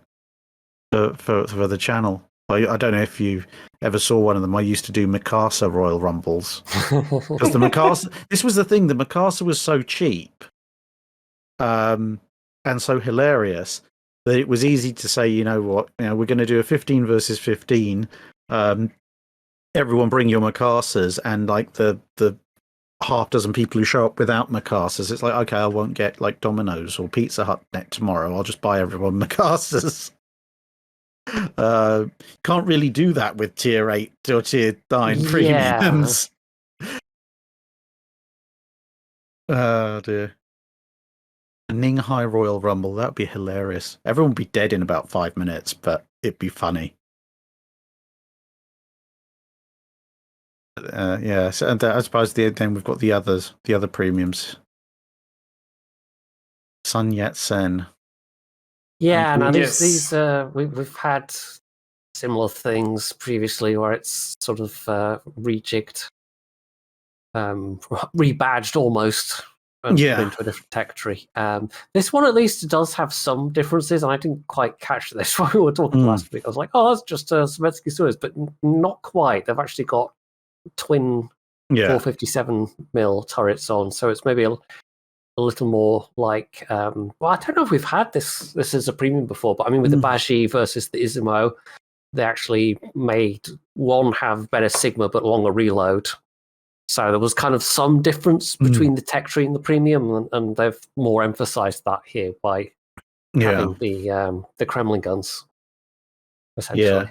for the channel. I don't know if you ever saw one of them. I used to do Mikasa Royal Rumbles because the Mikasa. This was the thing. The Mikasa was so cheap. And so hilarious that it was easy to say, we're going to do a 15 versus 15. Everyone bring your Mikasas, and like the half dozen people who show up without Mikasas, it's like, okay, I won't get like Domino's or Pizza Hut net tomorrow. I'll just buy everyone Mikasas. Can't really do that with tier 8 or tier 9 premiums. Oh dear. Ninghai Royal Rumble, that'd be hilarious. Everyone would be dead in about 5 minutes, but it'd be funny. Yeah, so, and I suppose then we've got the other premiums. Sun Yat-sen. Yeah, now these we've had similar things previously where it's sort of rejigged, rebadged almost. And put into a different tech tree. This one at least does have some differences, and I didn't quite catch this when we were talking last week. I was like, oh, that's just Sovietsky Soyuz, but not quite. They've actually got twin 457mm turrets on, so it's maybe a little more like, well, I don't know if we've had this as a premium before, but I mean, with the Baji versus the Izumo, they actually made one have better Sigma but longer reload. So there was kind of some difference between the tech tree and the premium, and they've more emphasized that here by having the Kremlin guns, essentially.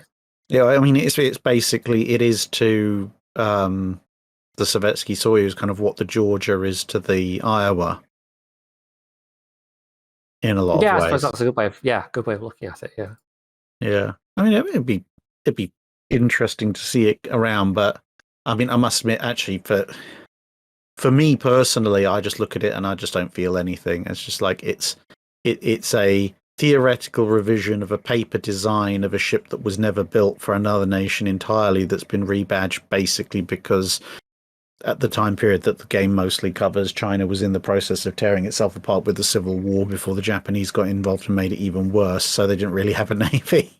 Yeah. I mean, it's basically it is to the Sovietsky Soyuz kind of what the Georgia is to the Iowa in a lot of ways. Yeah, I suppose that's a good way of looking at it. Yeah. Yeah. I mean, it'd be interesting to see it around, but. I mean, I must admit, actually, for me personally, I just look at it and I just don't feel anything. It's just like it's a theoretical revision of a paper design of a ship that was never built for another nation entirely, that's been rebadged basically because at the time period that the game mostly covers, China was in the process of tearing itself apart with the Civil War before the Japanese got involved and made it even worse, so they didn't really have a navy.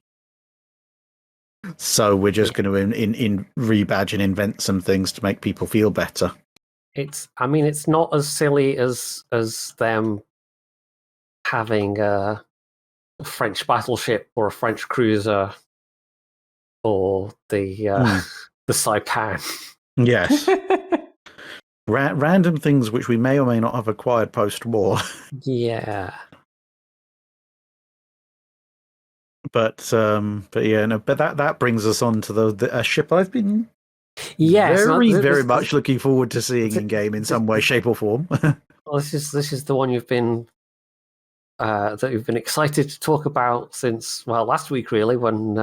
So we're just going to in rebadge and invent some things to make people feel better. It's not as silly as them having a French battleship or a French cruiser or the the Saipan. Yes. Random things which we may or may not have acquired post-war. Yeah. But yeah, no. But that brings us on to the ship I've been very much looking forward to seeing in game in some way, shape, or form. Well, this is the one you've been that you've been excited to talk about since last week, really, when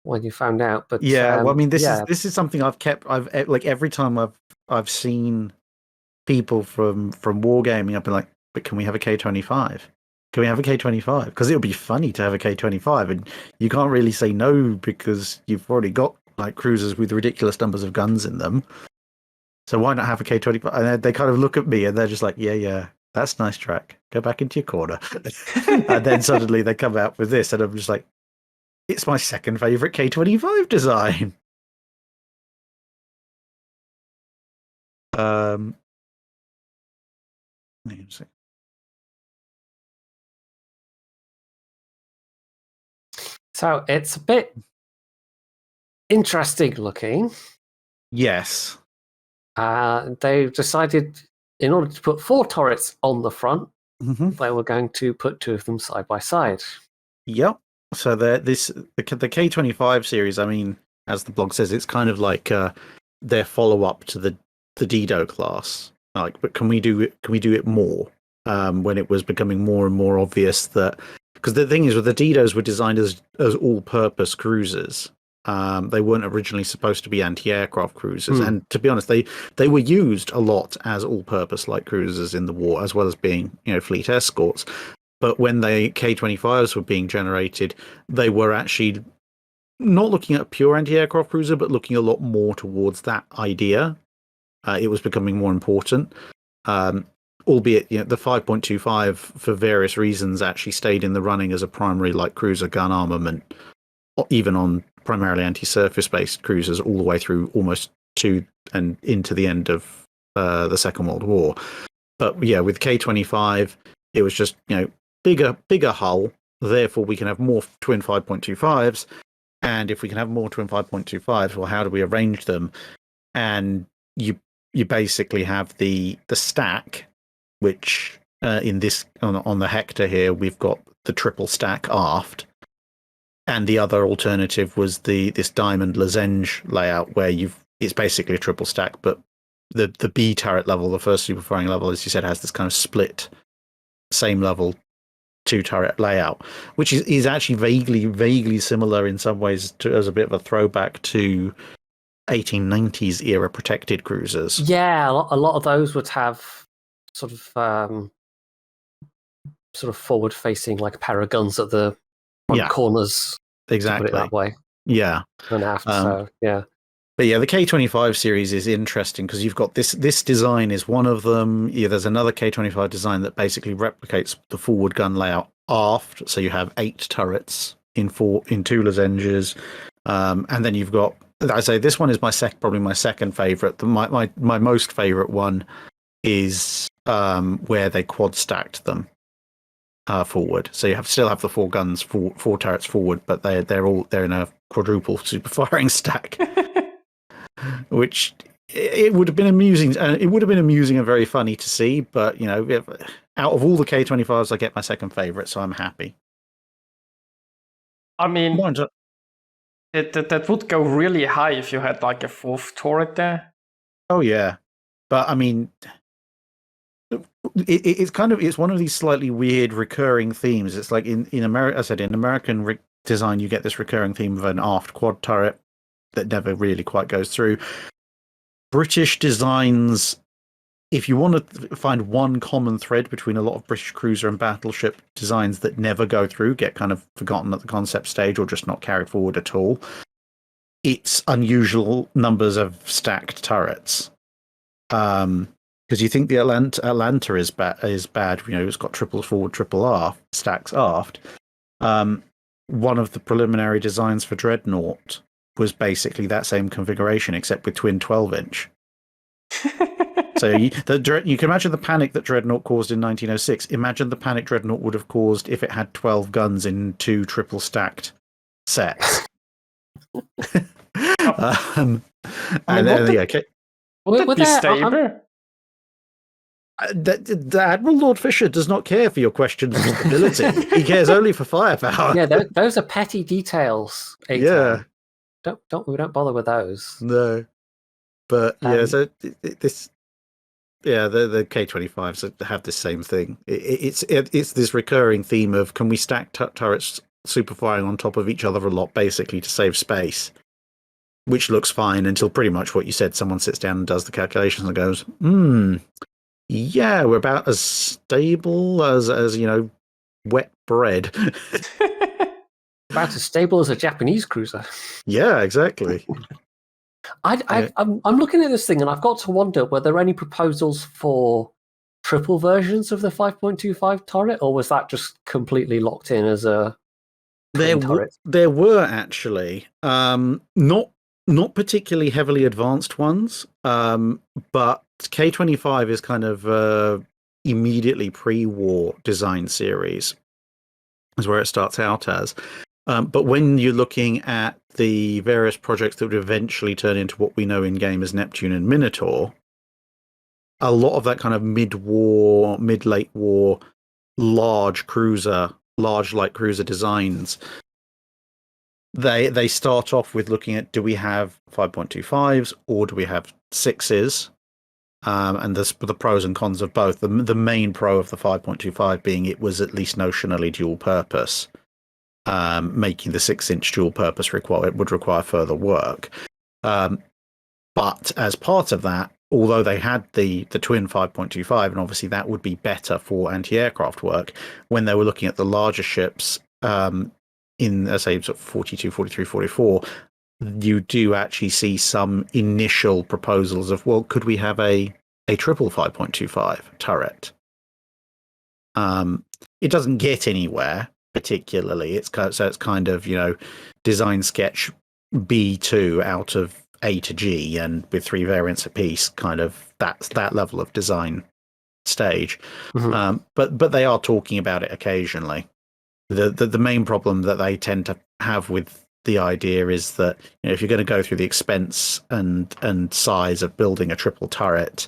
when you found out. But well, I mean, this is something I've like every time I've seen people from wargaming, I've been like, but can we have a K25? Can we have a K25? Because it would be funny to have a K25, and you can't really say no because you've already got like cruisers with ridiculous numbers of guns in them. So why not have a K25? And they kind of look at me and they're just like, yeah, that's nice track. Go back into your corner. And then suddenly they come out with this, and I'm just like, it's my second favorite K25 design. So it's a bit interesting looking. Yes. They decided, in order to put 4 turrets on the front, they were going to put 2 of them side by side. Yep. So the K25 series, I mean, as the blog says, it's kind of like their follow-up to the Dido class. Like, but can we do it more? When it was becoming more and more obvious that, because the thing is, with the Didos were designed as all-purpose cruisers. They weren't originally supposed to be anti-aircraft cruisers, and to be honest, they were used a lot as all-purpose light cruisers in the war, as well as being fleet escorts. But when the K25s were being generated, they were actually not looking at a pure anti-aircraft cruiser, but looking a lot more towards that idea. It was becoming more important. Albeit, the 5.25, for various reasons, actually stayed in the running as a primary light cruiser gun armament, even on primarily anti-surface-based cruisers, all the way through almost to and into the end of the Second World War. But yeah, with K25, it was just bigger hull. Therefore, we can have more twin 5.25s, and if we can have more twin 5.25s, well, how do we arrange them? And you basically have the stack, which in this on the Hector here, we've got the triple stack aft, and the other alternative was this diamond lozenge layout where it's basically a triple stack, but the B turret level, the first super firing level, as you said, has this kind of split same level 2 turret layout, which is actually vaguely similar in some ways as a bit of a throwback to 1890s era protected cruisers. Yeah, a lot of those would have sort of forward facing like paraguns at the front corners. Exactly. To put it that way. Yeah. And aft, so yeah. But yeah, the K25 series is interesting because you've got this design is one of them. Yeah, there's another K25 design that basically replicates the forward gun layout aft. So you have 8 turrets in 2 lozenges. And then you've got, I say this one is probably my second favorite. My most favorite one is where they quad stacked them forward. So you still have the 4 guns, 4 turrets forward, but they're in a quadruple super firing stack. Which it would have been amusing. It would have been amusing and very funny to see. But out of all the K25s, I get my second favorite, so I'm happy. I mean, that would go really high if you had like a 4th turret there. Oh yeah, but I mean, it's one of these slightly weird recurring themes. It's like in America, I said in American design, you get this recurring theme of an aft quad turret that never really quite goes through. British designs, if you want to find one common thread between a lot of British cruiser and battleship designs that never go through, get kind of forgotten at the concept stage or just not carried forward at all, it's unusual numbers of stacked turrets. Because you think the Atlanta is bad. It's got triples forward, triple aft, stacks aft. one of the preliminary designs for Dreadnought was basically that same configuration, except with twin 12-inch. So you can imagine the panic that Dreadnought caused in 1906. Imagine the panic Dreadnought would have caused if it had 12 guns in 2 triple stacked sets. And then, yeah, okay. Would be stable. The Admiral Lord Fisher does not care for your questions of stability. He cares only for firepower. Yeah, those are petty details. Yeah. We don't bother with those. No. But yeah, so this, yeah, the K-25s have the same thing. It's this recurring theme of, can we stack turrets super firing on top of each other a lot, basically to save space, which looks fine until pretty much what you said. Someone sits down and does the calculations and goes, yeah, we're about as stable as wet bread. About as stable as a Japanese cruiser. Yeah, exactly. I'm looking at this thing and I've got to wonder, were there any proposals for triple versions of the 5.25 turret, or was that just completely locked in as a turret? There were actually not particularly heavily advanced ones, but K-25 is kind of immediately pre-war design series, is where it starts out as. But when you're looking at the various projects that would eventually turn into what we know in game as Neptune and Minotaur, a lot of that kind of mid-war, mid-late war, large light cruiser designs, they start off with looking at, do we have 5.25s or do we have 6s? And the pros and cons of both. The main pro of the 5.25 being it was at least notionally dual purpose. Making the 6-inch dual purpose would require further work. But as part of that, although they had the twin 5.25, and obviously that would be better for anti-aircraft work, when they were looking at the larger ships in, say, sort of 42, 43, 44, you do actually see some initial proposals of, well, could we have a triple 5.25 turret? It doesn't get anywhere particularly. It's kind of, design sketch B2 out of A to G, and with 3 variants apiece, kind of that's that level of design stage. Mm-hmm. But they are talking about it occasionally. The main problem that they tend to have with the idea is that if you're going to go through the expense and size of building a triple turret,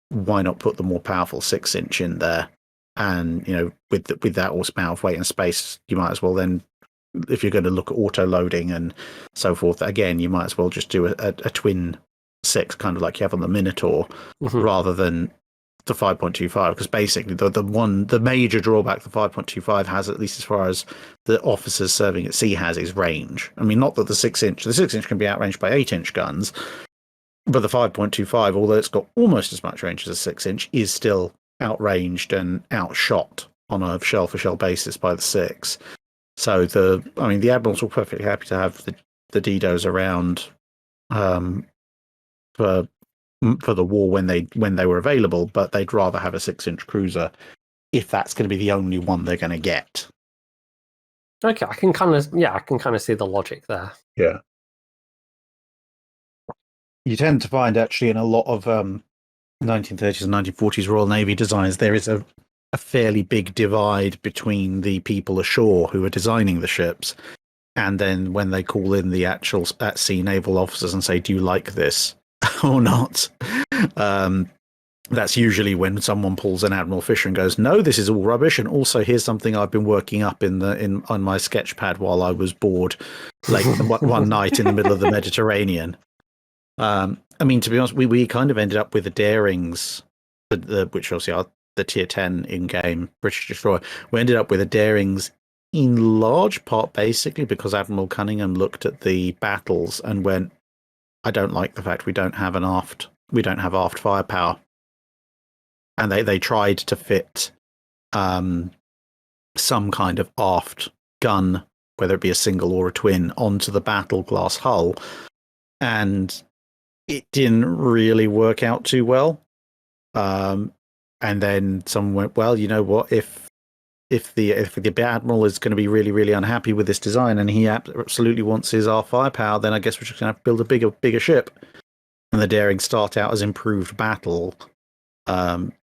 why not put the more powerful 6-inch in there? And with that horsepower, weight, and space, you might as well then, if you're going to look at auto loading and so forth, again, you might as well just do a twin 6, kind of like you have on the Minotaur, mm-hmm. rather than the 5.25. Because basically, the major drawback the 5.25 has, at least as far as the officers serving at sea has, is range. I mean, not that the 6-inch can be outranged by 8-inch guns, but the 5.25, although it's got almost as much range as a 6-inch, is still outranged and outshot on a shell-for-shell basis by the 6. So the Admirals were perfectly happy to have the Didos around for the war when they were available, but they'd rather have a 6-inch cruiser if that's going to be the only one they're going to get. Okay, I can kind of see the logic there. Yeah. You tend to find actually in a lot of 1930s and 1940s Royal Navy designs, there is a fairly big divide between the people ashore who are designing the ships, and then when they call in the actual at-sea naval officers and say, do you like this or not? That's usually when someone pulls an Admiral Fisher and goes, no, this is all rubbish, and also here's something I've been working up on my sketch pad while I was bored late one night in the middle of the Mediterranean. To be honest, we kind of ended up with the Darings, which obviously are the Tier 10 in-game British destroyer. We ended up with the Darings in large part basically because Admiral Cunningham looked at the battles and went, I don't like the fact we don't have aft firepower. And they tried to fit some kind of aft gun, whether it be a single or a twin, onto the battle glass hull. And it didn't really work out too well. And then someone went, well, you know what, if if the admiral is going to be really, really unhappy with this design and he absolutely wants his R firepower, then I guess we're just going to have to build a bigger ship. And the Daring start out as improved battle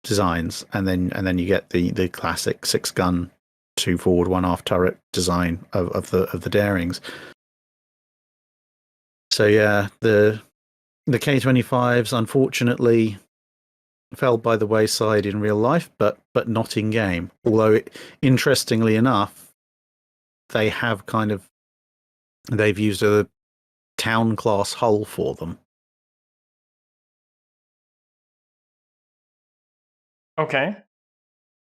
designs, and then you get the classic 6-gun, 2 forward, 1 aft turret design of the Darings. So yeah, the K-25s unfortunately fell by the wayside in real life, but not in game. Although, interestingly enough, they've used a town class hull for them. Okay.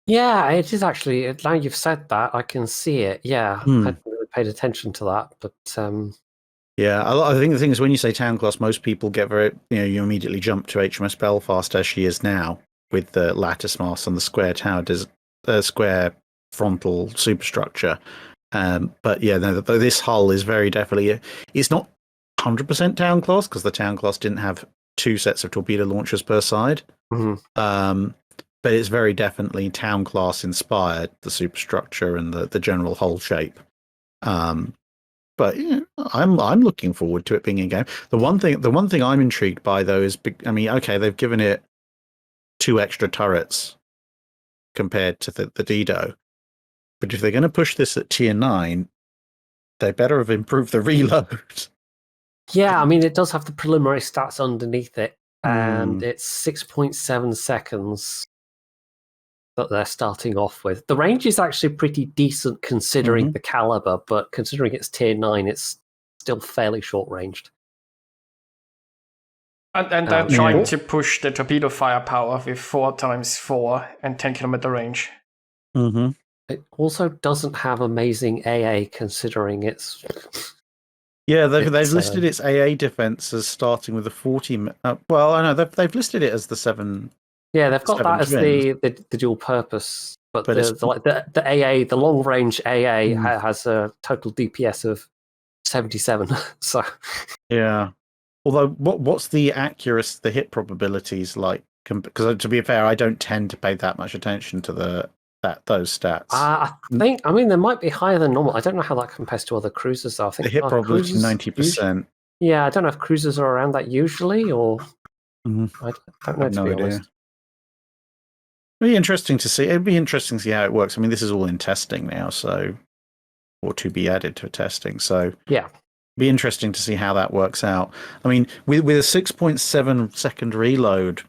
Yeah, it is actually. Now you've said that, I can see it. Yeah, I hadn't really paid attention to that, but yeah, I think the thing is when you say town class, most people get you immediately jump to HMS Belfast as she is now, with the lattice masts and the square tower, square frontal superstructure. But yeah, this hull is very definitely. It's not 100% town class because the town class didn't have 2 sets of torpedo launchers per side. But it's very definitely town class inspired, the superstructure and the general hull shape. But yeah, I'm looking forward to it being in game. The one thing I'm intrigued by though is, I mean, okay, they've given it 2 extra turrets compared to the Dido, but if they're going to push this at tier 9, they better have improved the reload. Yeah, I mean, it does have the preliminary stats underneath it, and it's 6.7 seconds that they're starting off with. The range is actually pretty decent considering the caliber, but considering it's tier 9, it's still fairly short-ranged. And they're trying to push the torpedo firepower with 4x4 and 10-kilometer range. It also doesn't have amazing AA considering it's... Yeah, they've listed its AA defense as starting with a 40. Well, I know they've listed it as the 7. Yeah, they've got that as twins. the dual purpose, but the AA, the long range AA has a total DPS of 77. So yeah, although what's the hit probabilities like? Because to be fair, I don't tend to pay that much attention to those stats. I mean, they might be higher than normal. I don't know how that compares to other cruisers, though. I think the hit probability 90%. Yeah, I don't know if cruisers are around that usually, or I don't know, to be honest. It'd be interesting to see. It'd be interesting to see how it works. I mean, this is all in testing now, or to be added to testing. So yeah, it'd be interesting to see how that works out. I mean, with a 6.7 second reload,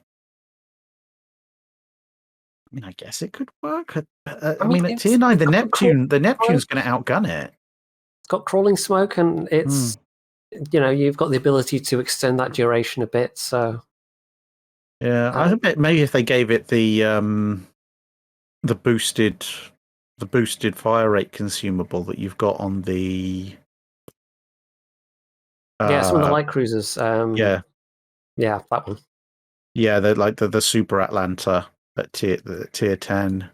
I mean, I guess it could work. I mean, at tier 9, the Neptune's going to outgun it. It's got crawling smoke, and it's you've got the ability to extend that duration a bit. So yeah, I bet maybe if they gave it the boosted fire rate consumable that you've got on the some of the light cruisers. Yeah, that one. Yeah, they're like the Super Atlanta at tier 10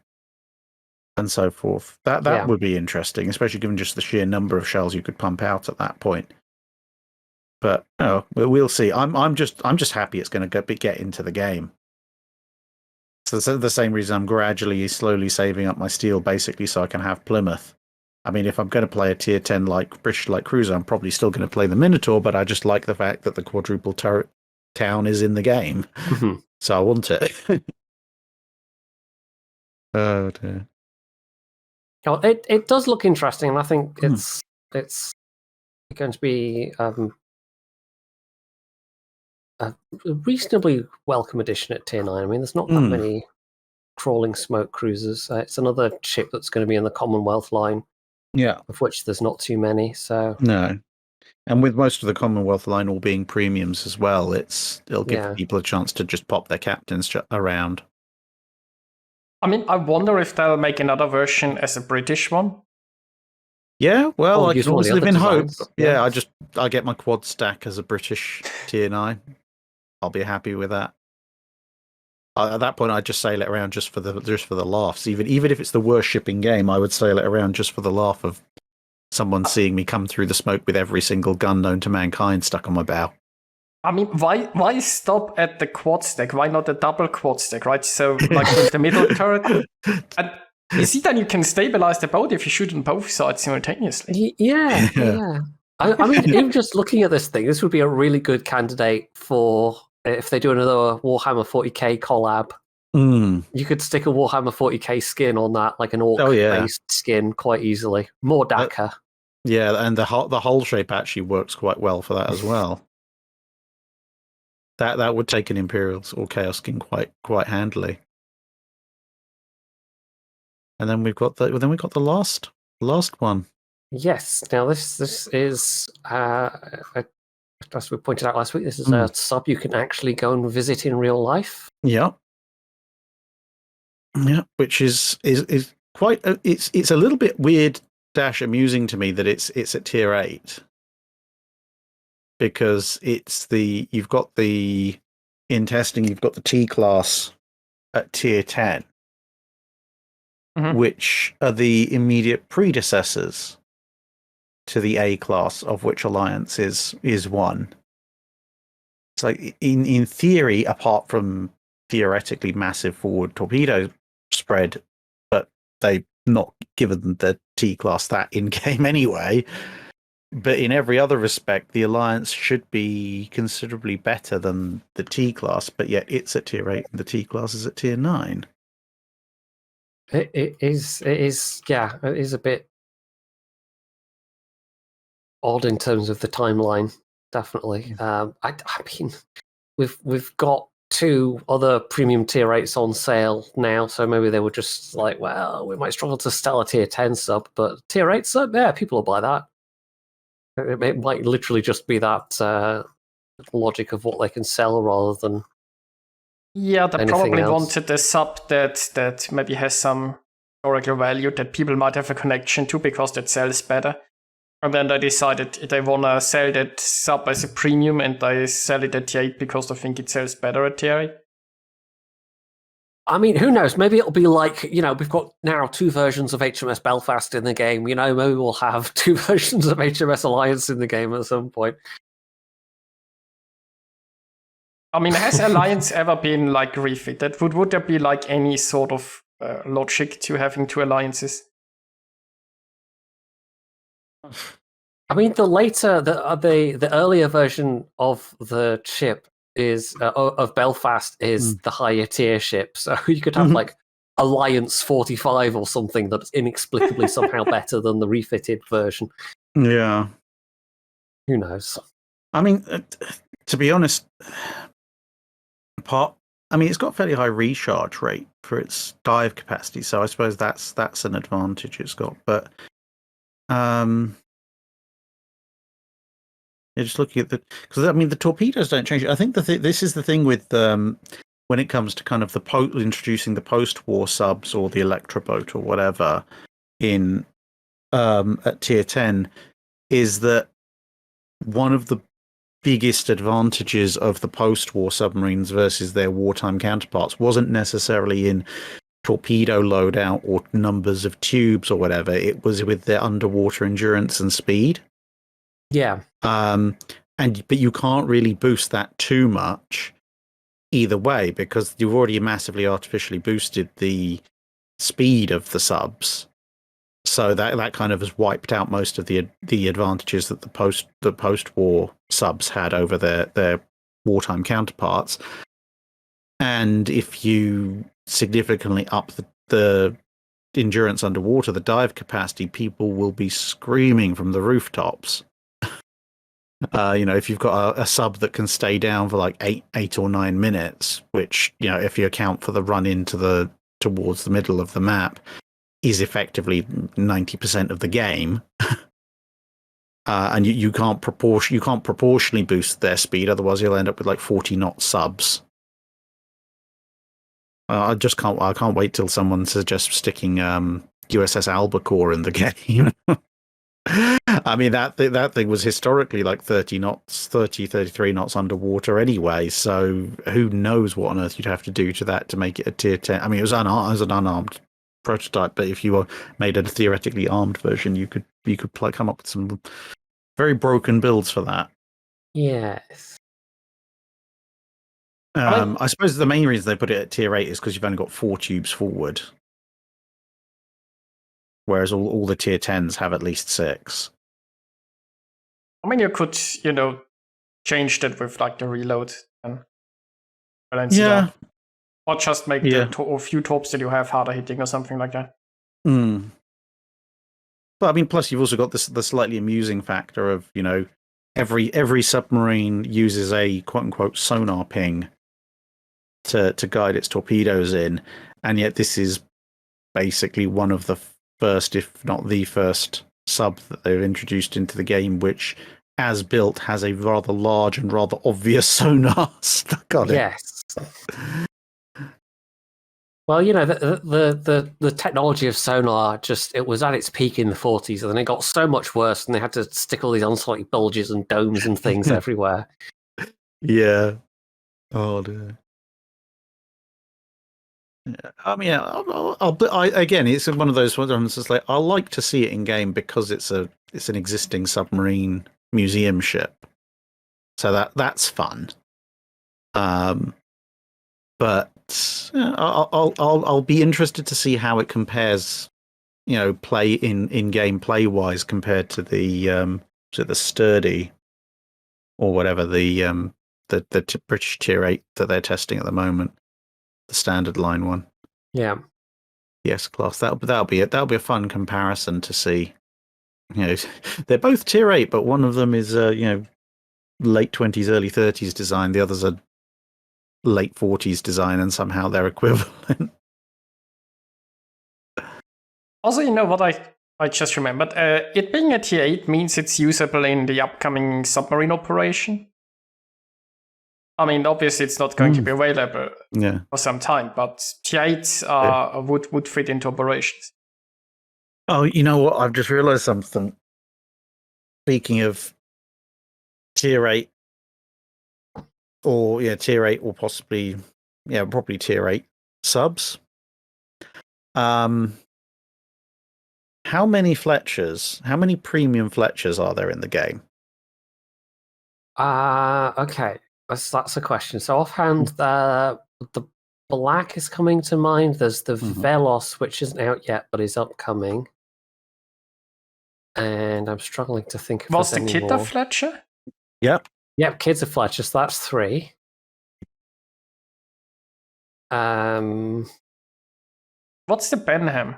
and so forth. That would be interesting, especially given just the sheer number of shells you could pump out at that point. But we'll see. I'm just happy it's going to get into the game. So that's the same reason I'm slowly saving up my steel, basically, so I can have Plymouth. I mean, if I'm going to play a tier 10 like British light cruiser, I'm probably still going to play the Minotaur, but I just like the fact that the quadruple turret town is in the game, so I want it. Oh dear. Oh, it does look interesting, and I think it's going to be a reasonably welcome addition at tier 9. I mean, there's not that many crawling smoke cruisers. It's another ship that's going to be in the Commonwealth line, of which there's not too many. So no, and with most of the Commonwealth line all being premiums as well, it'll give people a chance to just pop their captains around. I mean, I wonder if they'll make another version as a British one. Yeah, well, I can always live in hope. Yeah, I get my quad stack as a British tier 9. I'll be happy with that. At that point, I'd just sail it around just for the laughs. Even if it's the worst ship in game, I would sail it around just for the laugh of someone seeing me come through the smoke with every single gun known to mankind stuck on my bow. I mean, why stop at the quad stack? Why not a double quad stack, right? So, like with the middle turret. And You see, then you can stabilize the boat if you shoot on both sides simultaneously. Yeah. I mean, even just looking at this thing, this would be a really good candidate for if they do another Warhammer 40k collab. You could stick a Warhammer 40k skin on that, like an orc-based skin, quite easily. More Dakar. Yeah, and the hull shape actually works quite well for that as well. That would take an Imperial or Chaos skin quite handily. And then we've got the last one. Yes. Now this is as we pointed out last week, this is a sub you can actually go and visit in real life. Yeah. Yeah, which is quite it's a little bit weird dash amusing to me that it's at tier 8. Because you've got the in testing you've got the T class at tier 10. Which are the immediate predecessors to the A class, of which Alliance is one. So in theory, apart from theoretically massive forward torpedo spread, but they've not given the T class that in game anyway. But in every other respect, the Alliance should be considerably better than the T class, but yet it's at tier 8 and the T class is at tier 9. It is a bit odd in terms of the timeline, definitely. I mean, we've got 2 other premium tier 8s on sale now, so maybe they were just like, well, we might struggle to sell a tier 10 sub, but tier 8 sub, yeah, people will buy that. It might literally just be that logic of what they can sell rather than they probably wanted a sub that maybe has some historical value that people might have a connection to because that sells better. And then they decided they want to sell that sub as a premium and they sell it at tier 8 because they think it sells better at tier 8. I mean, who knows? Maybe it'll be like, we've got now 2 versions of HMS Belfast in the game. Maybe we'll have 2 versions of HMS Alliance in the game at some point. I mean, has Alliance ever been like refitted? Would there be like any sort of logic to having 2 alliances? I mean, the earlier version of the ship is of Belfast is the higher tier ship, so you could have like Alliance 45 or something that's inexplicably somehow better than the refitted version. Yeah, who knows? I mean, to be honest, it's got a fairly high recharge rate for its dive capacity, so I suppose that's an advantage it's got. But just looking at because the torpedoes don't change. I think this is the thing with when it comes to kind of introducing the post-war subs or the Electra boat or whatever in at tier 10 is that one of the biggest advantages of the post-war submarines versus their wartime counterparts wasn't necessarily in torpedo loadout or numbers of tubes or whatever. It was with their underwater endurance and speed. Yeah. But you can't really boost that too much either way because you've already massively artificially boosted the speed of the subs. So that kind of has wiped out most of the advantages that the post-war subs had over their wartime counterparts. And if you significantly up the endurance underwater, the dive capacity, people will be screaming from the rooftops. If you've got a sub that can stay down for like 8 or 9 minutes, which, if you account for the run into towards the middle of the map, is effectively 90% of the game. And you can't proportionally boost their speed, otherwise you'll end up with like 40 knot subs. I can't wait till someone suggests sticking USS Albacore in the game. I mean, that thing was historically like 33 knots underwater anyway, so who knows what on earth you'd have to do to that to make it a tier 10. I mean, it was an unarmed prototype, but if you made a theoretically armed version, you could come up with some very broken builds for that. Yes. I suppose the main reason they put it at tier 8 is because you've only got 4 tubes forward. whereas all the tier 10s have at least 6. I mean, you could, change that with like the reload and balance it out. Or just make the few torps that you have harder hitting or something like that. Mm. But I mean, plus you've also got the slightly amusing factor of, every submarine uses a quote unquote sonar ping to guide its torpedoes in, and yet this is basically one of the first, if not the first, sub that they've introduced into the game, which, as built, has a rather large and rather obvious sonar stuck on it. Yes. Well, the technology of sonar it was at its peak in the 40s, and then it got so much worse, and they had to stick all these unsightly bulges and domes and things everywhere. Yeah. Oh dear. Yeah. I mean, again, it's one of those ones where I'm just like, I like to see it in game because it's an existing submarine museum ship, so that's fun. But I'll be interested to see how it compares, play in game play wise compared to the sturdy or whatever the British Tier 8 that they're testing at the moment, the standard line one. Yeah. Yes, class. That'll be it. That'll be a fun comparison to see. They're both Tier 8, but one of them is late 20s, early 30s design. The others are late 40s design, and somehow they're equivalent. Also, what I just remembered? It being a Tier 8 means it's usable in the upcoming submarine operation. I mean, obviously, it's not going to be available for some time, but Tier 8s would fit into operations. Oh, you know what? I've just realized something. Speaking of Tier 8, Tier 8 or possibly, probably Tier 8 subs. How many premium Fletchers are there in the game? Okay. That's a question. So offhand, the black is coming to mind. There's the Velos, which isn't out yet, but is upcoming. And I'm struggling to think if Was there's the any kit more. of Fletcher? Yep. Yep, Kids of Fletcher, so that's 3. What's the Benham?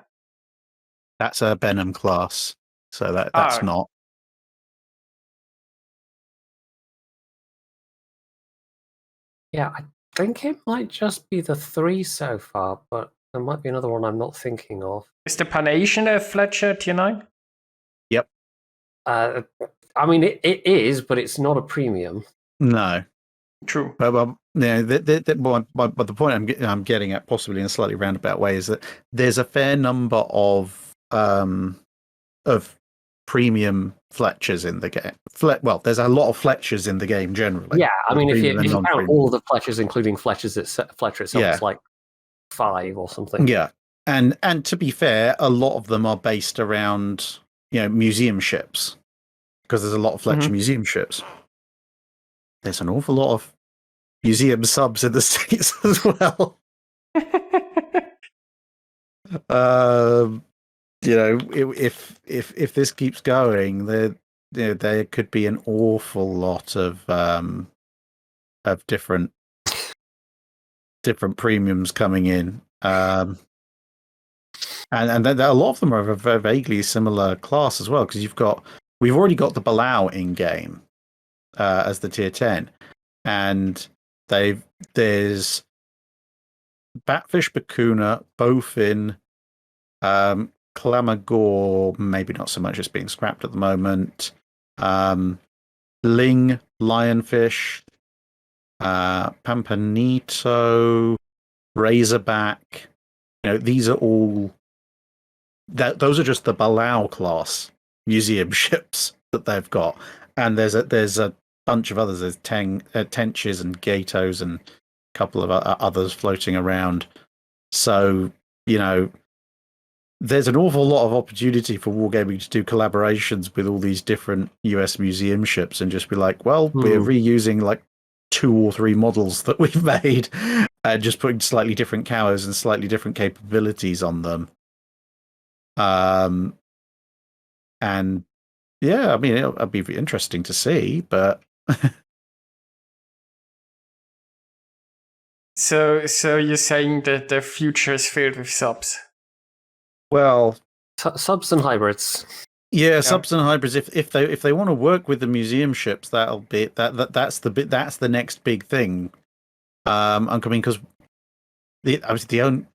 That's a Benham class, so that's not. Yeah, I think it might just be the 3 so far, but there might be another one I'm not thinking of. Is the Panasian a Fletcher Tier 9? Yep. I mean, it is, but it's not a premium. No. True. But the point I'm getting at, possibly in a slightly roundabout way, is that there's a fair number of premium Fletchers in the game. There's a lot of Fletchers in the game generally. Yeah, I mean, if you count all the Fletchers, including Fletcher itself, it's like 5 or something. Yeah, and to be fair, a lot of them are based around museum ships, because there's a lot of Fletcher museum ships. There's an awful lot of museum subs in the States as well. If this keeps going, there could be an awful lot of different premiums coming in, and then a lot of them are of a vaguely similar class as well, because we've already got the Balau in game as the Tier 10, and there's Batfish, Bakuna, Bowfin, Clamagore, maybe not so much as being scrapped at the moment. Ling, Lionfish, Pampanito, Razorback. These are all. Those are just the Balau class museum ships that they've got, and there's a bunch of others. There's Tenches and Gatos and a couple of others floating around. So there's an awful lot of opportunity for Wargaming to do collaborations with all these different US museum ships and just be like, well, we're reusing like 2 or 3 models that we've made and just putting slightly different cowers and slightly different capabilities on them. And yeah, I mean, it'll be interesting to see, but So you're saying that the future is filled with subs? well, Subs and hybrids. yeah, subs and hybrids. If they want to work with the museum ships, that'll be that's the next big thing. I mean, because the only.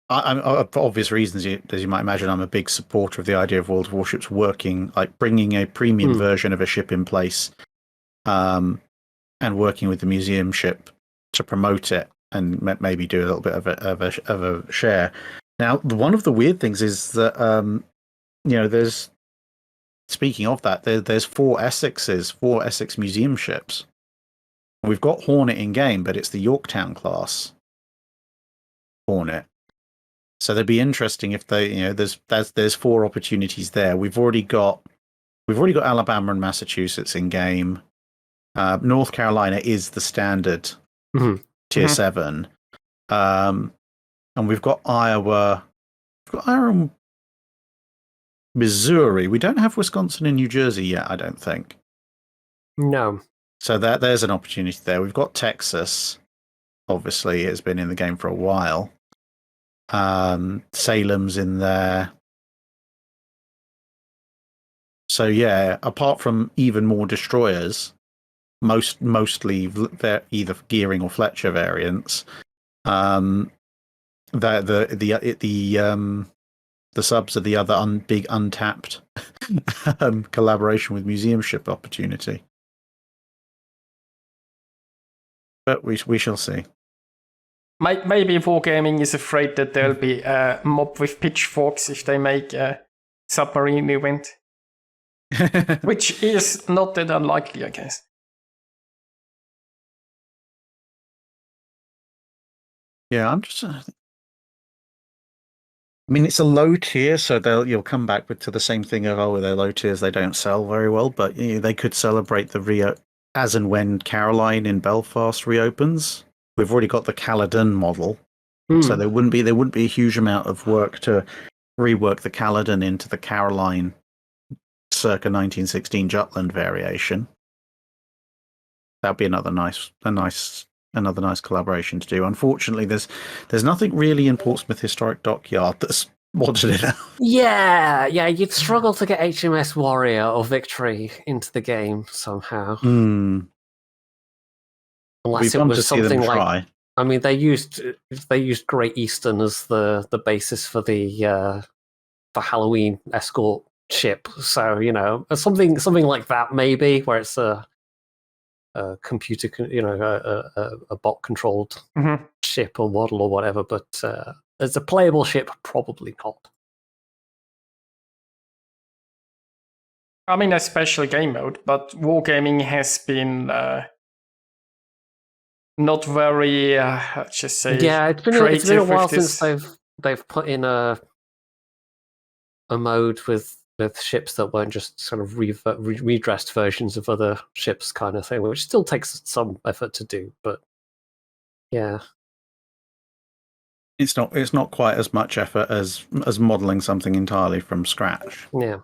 For obvious reasons, as you might imagine, I'm a big supporter of the idea of World of Warships working, like bringing a premium version of a ship in place, and working with the museum ship to promote it and maybe do a little bit of a share. Now, one of the weird things is that there's, speaking of that, there's 4 Essex museum ships. We've got Hornet in game, but it's the Yorktown class Hornet. So that'd be interesting if they, there's 4 opportunities there. We've already got Alabama and Massachusetts in game. North Carolina is the standard tier 7, and we've got Iowa. We've got Iowa and Missouri. We don't have Wisconsin and New Jersey yet, I don't think. No. So there's an opportunity there. We've got Texas. Obviously, it's been in the game for a while. Salem's in there. So yeah, apart from even more destroyers, mostly they're either Gearing or Fletcher variants. The subs are the other big untapped collaboration with museum ship opportunity. But we shall see. Maybe Wargaming is afraid that there'll be a mob with pitchforks if they make a submarine event. Which is not that unlikely, I guess. Yeah, I'm just. I mean, it's a low tier, so you'll come back to the same thing of they're low tiers, they don't sell very well, but they could celebrate the as and when Caroline in Belfast reopens. We've already got the Caledon model, so there wouldn't be a huge amount of work to rework the Caledon into the Caroline circa 1916 Jutland variation. That'd be another nice collaboration to do. Unfortunately, there's nothing really in Portsmouth Historic Dockyard that's modded it out. Yeah, you'd struggle to get HMS Warrior or Victory into the game somehow. Unless it was something like, I mean, they used Great Eastern as the basis for the Halloween escort ship. So something like that maybe, where it's a computer, a bot controlled ship or model or whatever. But as a playable ship, probably not. I mean, a special game mode, but Wargaming has been not very, just say, yeah. It's been a while since they've put in a mode with ships that weren't just sort of redressed versions of other ships, kind of thing, which still takes some effort to do. But yeah, it's not quite as much effort as modeling something entirely from scratch. Yeah.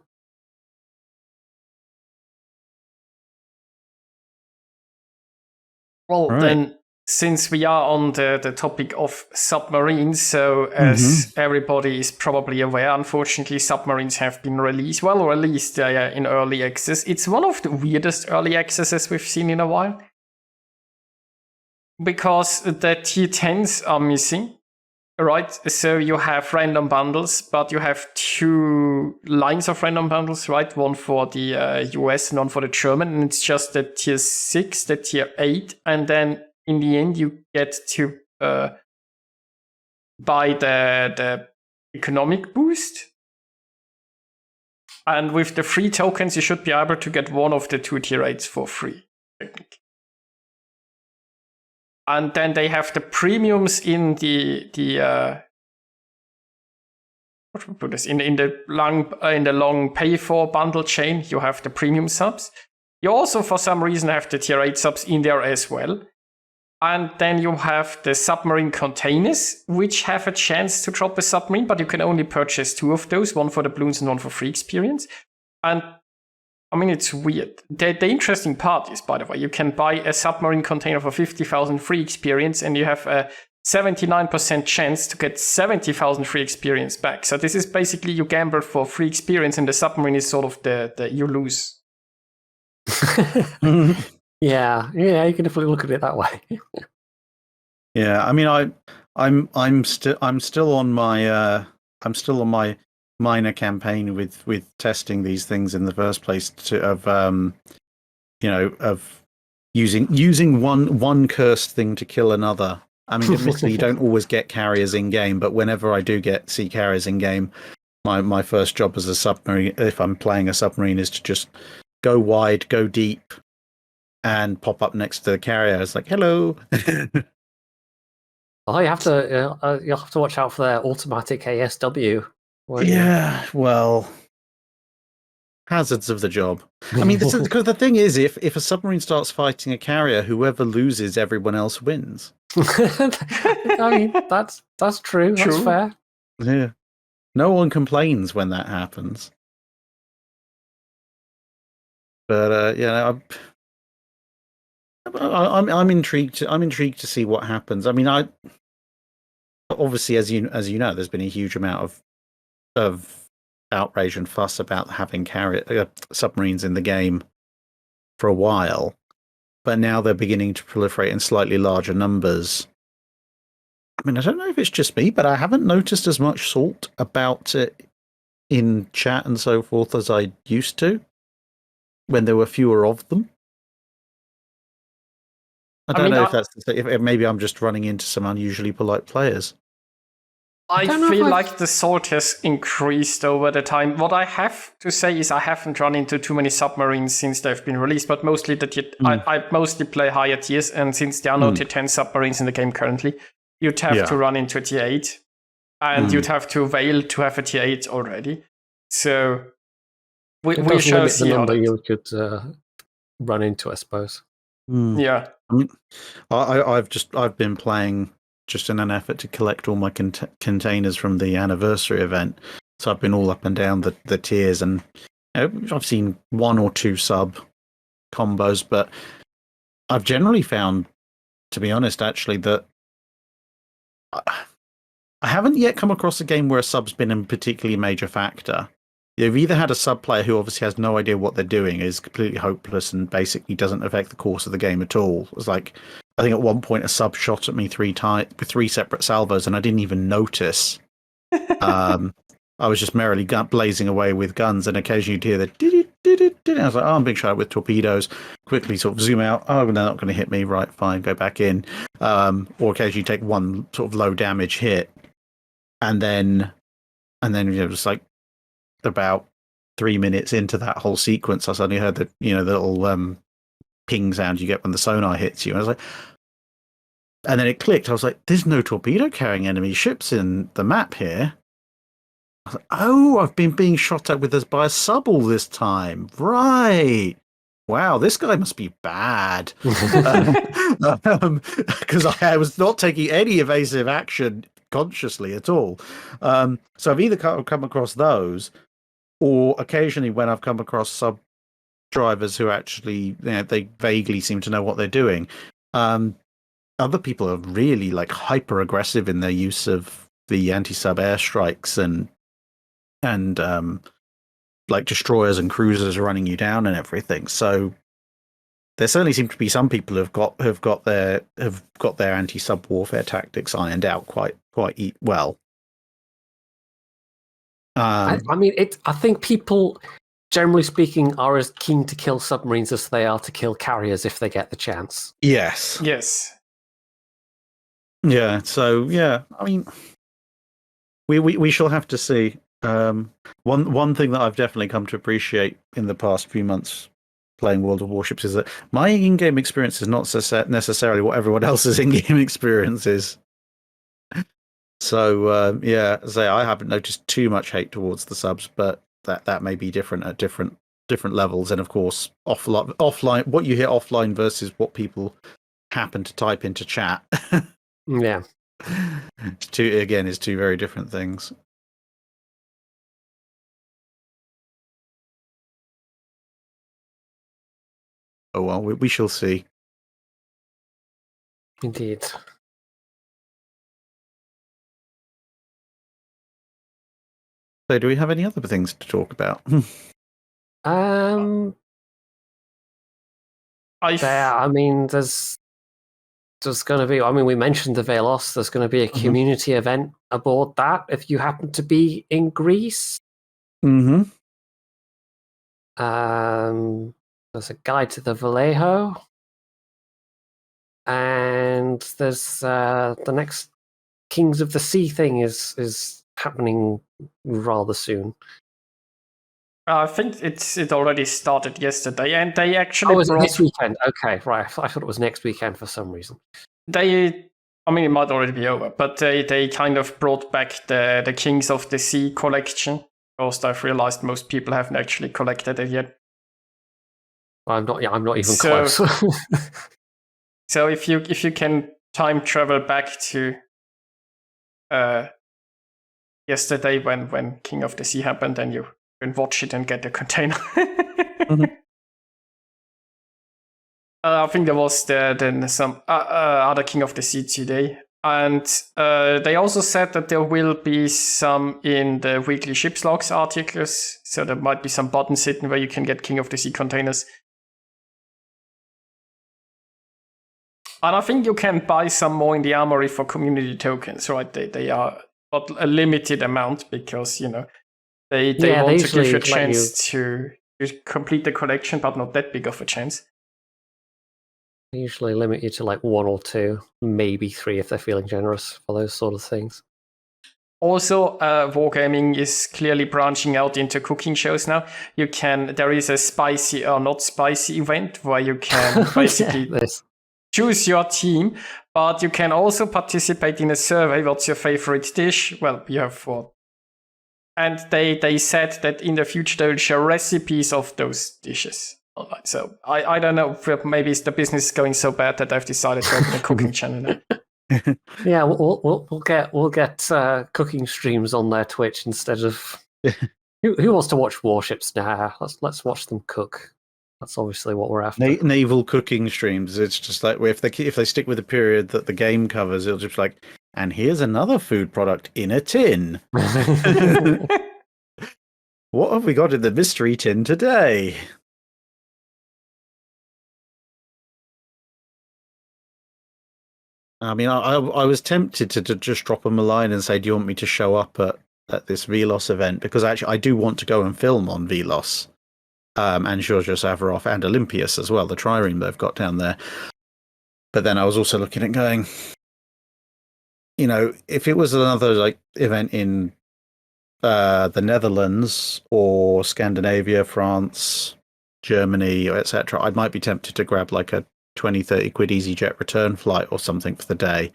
Well, then, since we are on the topic of submarines, so as everybody is probably aware, unfortunately, submarines have been released in early access. It's one of the weirdest early accesses we've seen in a while. Because the tier 10s are missing, right? So you have random bundles, but you have 2 lines of random bundles, right? One for the US and one for the German, and it's just the tier 6, the tier 8, and then in the end you get to buy the economic boost. And with the free tokens, you should be able to get one of the 2 tier 8s for free, technically. And then they have the premiums in the what should we put this in the long pay for bundle chain. You have the premium subs. You also, for some reason, have the tier 8 subs in there as well. And then you have the submarine containers, which have a chance to drop a submarine, but you can only purchase 2 of those, one for the balloons and one for free experience. And I mean, it's weird. The interesting part is, by the way, you can buy a submarine container for 50,000 free experience, and you have a 79% chance to get 70,000 free experience back. So this is basically you gamble for free experience, and the submarine is sort of the you lose. Yeah, you can definitely look at it that way. Yeah, I mean, I'm still on my minor campaign with testing these things in the first place of using one cursed thing to kill another. I mean, admittedly, you don't always get carriers in game, but whenever I do see carriers in game, my first job as a submarine, if I'm playing a submarine, is to just go wide, go deep, and pop up next to the carrier. It's like, hello. Oh, you have to watch out for their automatic ASW. Yeah, well, hazards of the job. I mean, because the thing is, if a submarine starts fighting a carrier, whoever loses, everyone else wins. I mean, that's true. That's fair. Yeah, no one complains when that happens. But I'm intrigued. I'm intrigued to see what happens. I mean, obviously, as you know, there's been a huge amount of outrage and fuss about having submarines in the game for a while, but now they're beginning to proliferate in slightly larger numbers. I mean, I don't know if it's just me, but I haven't noticed as much salt about it in chat and so forth as I used to when there were fewer of them. I don't know if maybe I'm just running into some unusually polite players. I feel like the salt has increased over the time. What I have to say is I haven't run into too many submarines since they've been released, but mostly I mostly play higher tiers, and since there are no tier 10 submarines in the game currently, you'd have to run into a tier 8, and you'd have to Veil to have a tier 8 already. So we shall see the number you could run into, I suppose. Yeah. I mean, I've been playing just in an effort to collect all my containers from the anniversary event. So I've been all up and down the tiers, and I've seen 1 or 2 sub combos, but I've generally found, to be honest, actually, that I haven't yet come across a game where a sub's been a particularly major factor. You've either had a sub player who obviously has no idea what they're doing, is completely hopeless, and basically doesn't affect the course of the game at all. It was like, I think at one point a sub shot at me 3 times with 3 separate salvos, and I didn't even notice. I was just merrily blazing away with guns, and occasionally you'd hear the I was like, oh, I'm being shot with torpedoes. Quickly sort of zoom out. Oh, they're not going to hit me. Right, fine, go back in. Or occasionally take one sort of low damage hit, and then just like about 3 minutes into that whole sequence, I suddenly heard the little ping sound you get when the sonar hits you. I was like, and then it clicked. I was like, there's no torpedo carrying enemy ships in the map here. I was like, oh, I've been being shot at by a sub all this time. Right. Wow, this guy must be bad. Because I was not taking any evasive action consciously at all. So I've either come across those, or occasionally when I've come across sub drivers who actually, they vaguely seem to know what they're doing. Other people are really like hyper aggressive in their use of the anti-sub airstrikes and like destroyers and cruisers running you down and everything. So there certainly seem to be some people who've got their anti-sub warfare tactics ironed out quite well. I mean, I think people, generally speaking, are as keen to kill submarines as they are to kill carriers if they get the chance. Yes. Yeah. So yeah, I mean, we shall have to see. One thing that I've definitely come to appreciate in the past few months playing World of Warships is that my in-game experience is not necessarily what everyone else's in-game experience is. So yeah, say I haven't noticed too much hate towards the subs, but that may be different at different levels, and of course offline, what you hear offline versus what people happen to type into chat. Yeah. It's two very different things. Oh well, we shall see. Indeed. So, do we have any other things to talk about? I mean, there's going to be. I mean, we mentioned the Velos. There's going to be a community event aboard that. If you happen to be in Greece, Mm-hmm. there's a guide to the Vallejo, and there's the next Kings of the Sea thing is happening rather soon. I think it already started yesterday, and they actually was it this weekend? Okay, right. I thought it was next weekend for some reason. I mean, it might already be over, but they kind of brought back the Kings of the Sea collection. Because I've realized most people haven't actually collected it yet. I'm not even close. So if you can time travel back to yesterday when King of the Sea happened, then you can watch it and get the container. I think there was then some other King of the Sea today. And they also said that there will be some in the weekly Ships Logs articles. So there might be some buttons hidden where you can get King of the Sea containers. And I think you can buy some more in the armory for community tokens, right? They are but a limited amount because, you know, they want to give you a chance to complete the collection, but not that big of a chance. They usually limit you to like 1 or 2, maybe 3 if they're feeling generous for those sort of things. Also, Wargaming is clearly branching out into cooking shows now. There is a spicy or not spicy event where you can basically choose your team, but you can also participate in a survey. What's your favorite dish? Well, you have 4. And they said that in the future they will share recipes of those dishes. So I don't know, maybe the business is going so bad that I've decided to open a cooking channel now. Yeah, we'll get cooking streams on their Twitch instead of who wants to watch Warships now? Let's watch them cook. That's obviously what we're after. Naval cooking streams. It's just like if they stick with the period that the game covers, it'll just be like, and here's another food product in a tin. What have we got in the mystery tin today? I mean, I was tempted to just drop them a line and say, do you want me to show up at this Velos event? Because actually, I do want to go and film on Velos. And Georgios Avarov and Olympias as well, the trireme they've got down there. But then I was also looking at going, you know, if it was another like event in the Netherlands or Scandinavia, France, Germany, etc., I might be tempted to grab like a 20-30 quid EasyJet return flight or something for the day.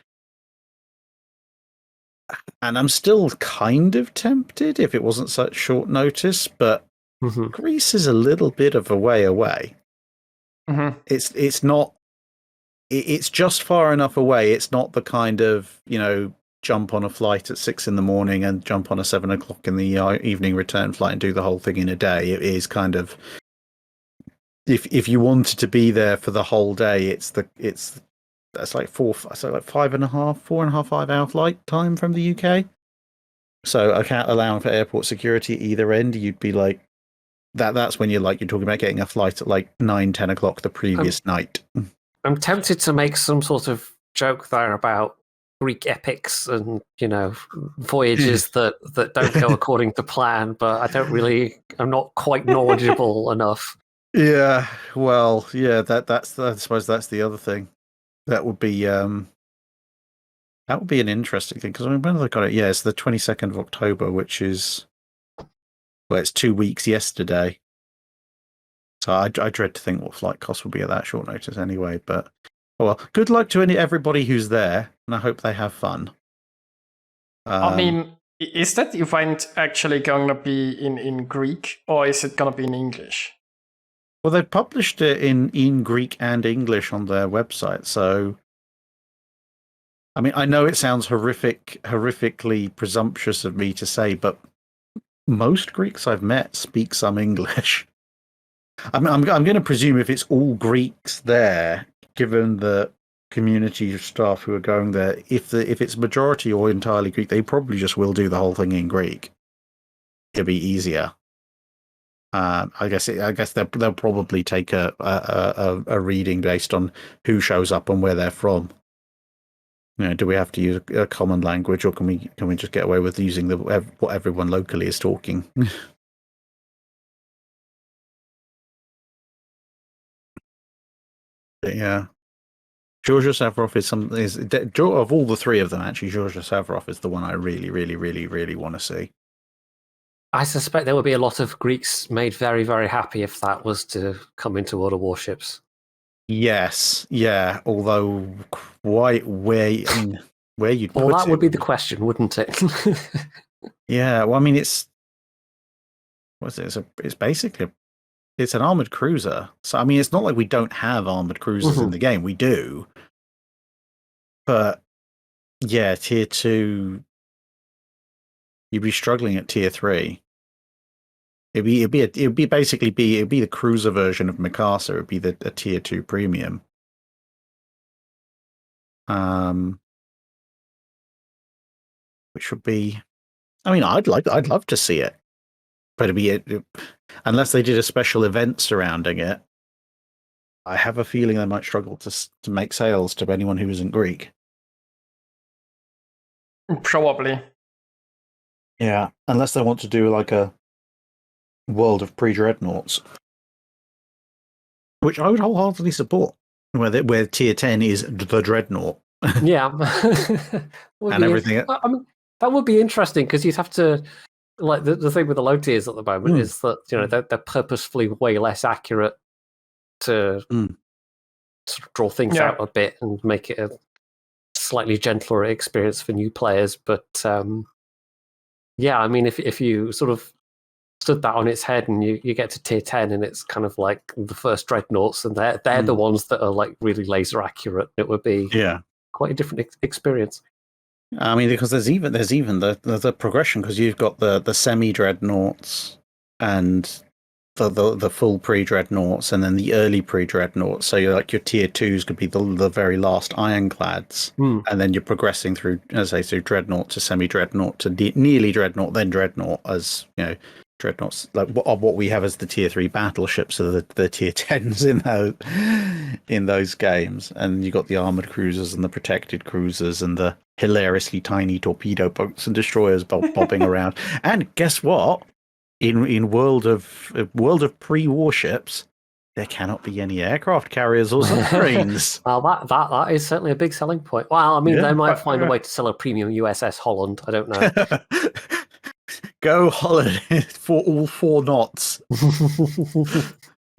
And I'm still kind of tempted if it wasn't such short notice, but Greece is a little bit of a way away. It's not. It's just far enough away. It's not the kind of, you know, jump on a flight at 6 a.m. and jump on a 7 o'clock in the evening return flight and do the whole thing in a day. It is kind of, if you wanted to be there for the whole day, that's like 4.5, 5 hour flight time from the UK. So I can't allow for airport security at either end. You'd be like, that's when you're talking about getting a flight at like 9-10 o'clock the previous night. I'm tempted to make some sort of joke there about Greek epics and, you know, voyages that don't go according to plan, but I'm not quite knowledgeable enough. Yeah, well, yeah, that's I suppose that's the other thing. That would be an interesting thing, because I mean, when have I got it? Yeah, it's the 22nd of October, which is, well, it's 2 weeks yesterday. So I dread to think what flight costs will be at that short notice anyway. But well, good luck to everybody who's there, and I hope they have fun. I mean, is that event actually going to be in Greek, or is it going to be in English? Well, they published it in Greek and English on their website, so I mean, I know it sounds horrifically presumptuous of me to say, but most Greeks I've met speak some English. I'm going to presume if it's all Greeks there, given the community of staff who are going there, if it's majority or entirely Greek, they probably just will do the whole thing in Greek. It'll be easier. I guess they'll probably take a reading based on who shows up and where they're from. You know, do we have to use a common language, or can we just get away with using what everyone locally is talking? But yeah, Georgia Savarov is of all the three of them. Actually, Georgia Savarov is the one I really, really, really, really want to see. I suspect there would be a lot of Greeks made very, very happy if that was to come into World of Warships. Yes, yeah. Although, quite where you'd well, put that it would be the question, wouldn't it? Yeah. Well, I mean, it's basically it's an armored cruiser. So I mean, it's not like we don't have armored cruisers in the game. We do, but yeah, tier 2. You'd be struggling at tier 3. It'd be the cruiser version of Mikasa. It'd be a tier 2 premium. Which would be, I mean, I'd love to see it, but unless they did a special event surrounding it, I have a feeling they might struggle to make sales to anyone who isn't Greek. Probably. Yeah, unless they want to do like a world of pre-dreadnoughts, which I would wholeheartedly support, where tier 10 is the dreadnought. Yeah. And everything. I mean, that would be interesting because you'd have to, like, the thing with the low tiers at the moment is that, you know, they're purposefully way less accurate to sort of draw things out a bit and make it a slightly gentler experience for new players. But yeah, I mean, if you sort of stood that on its head and you get to tier 10 and it's kind of like the first dreadnoughts and they're the ones that are like really laser accurate, it would be quite a different experience. I mean, because there's even the progression, because you've got the semi dreadnoughts and the full pre-dreadnoughts and then the early pre-dreadnoughts. So you're like your tier 2s could be the very last ironclads, and then you're progressing through, as I say, dreadnought to semi-dreadnought to nearly dreadnought, then dreadnought, as you know, dreadnoughts like what we have as the tier 3 battleships are the tier 10s in those games. And you got the armored cruisers and the protected cruisers and the hilariously tiny torpedo boats and destroyers bobbing around. And guess what? In world of pre-warships, there cannot be any aircraft carriers or submarines. Well, that is certainly a big selling point. Well, I mean, they might find a way to sell a premium USS Holland. I don't know. Go Holland for all 4 knots.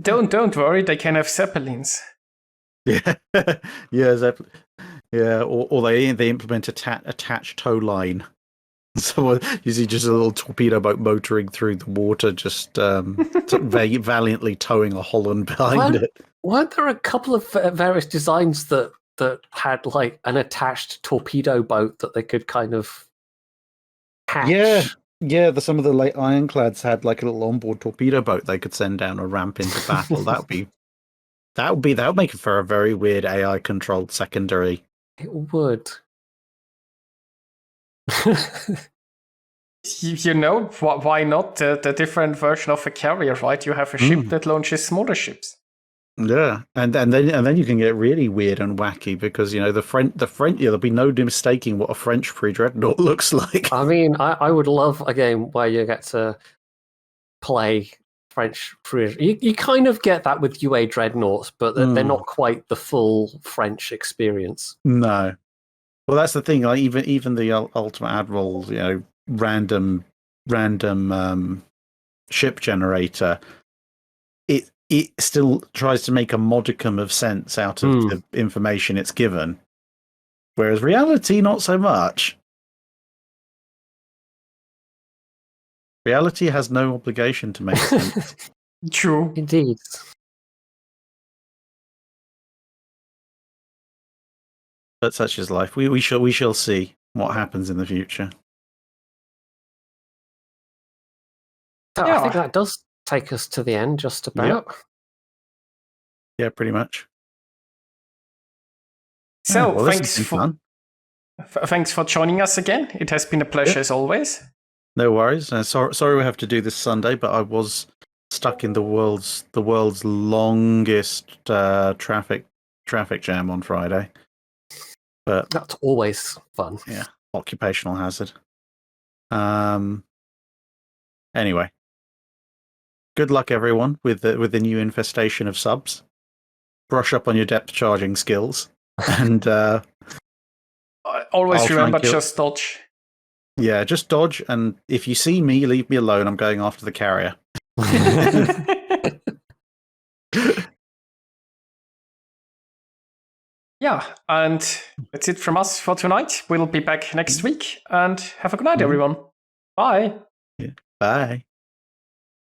Don't worry, they can have Zeppelins. Yeah, or they implement attached tow line. So you see just a little torpedo boat motoring through the water, just valiantly towing a Holland behind it. Weren't there a couple of various designs that had like an attached torpedo boat that they could kind of hatch? Yeah. Some of the late ironclads had like a little onboard torpedo boat they could send down a ramp into battle. that would make it for a very weird AI controlled secondary. It would. You know, why not the different version of a carrier, right? You have a ship that launches smaller ships. Yeah, and then you can get really weird and wacky because, you know, the French there'll be no mistaking what a French pre-dreadnought looks like. I mean, I would love a game where you get to play French pre. You kind of get that with UA dreadnoughts, but they're not quite the full French experience. No. Well, that's the thing. Like even the Ultimate Admiral, you know, random ship generator, it still tries to make a modicum of sense out of the information it's given, whereas reality, not so much. Reality has no obligation to make sense. True. Indeed. But such is life. We shall see what happens in the future. So Yeah. I think that does take us to the end, just about. Yeah, pretty much. So well, this has been fun. Thanks for joining us again. It has been a pleasure as always. No worries. Sorry we have to do this Sunday, but I was stuck in the world's longest traffic jam on Friday. But that's always fun. Yeah, occupational hazard. Anyway, good luck everyone with the new infestation of subs. Brush up on your depth charging skills, and always remember just dodge. Yeah, just dodge, and if you see me, leave me alone. I'm going after the carrier. Yeah, and that's it from us for tonight. We'll be back next week, and have a good night, everyone. Bye. Yeah. Bye.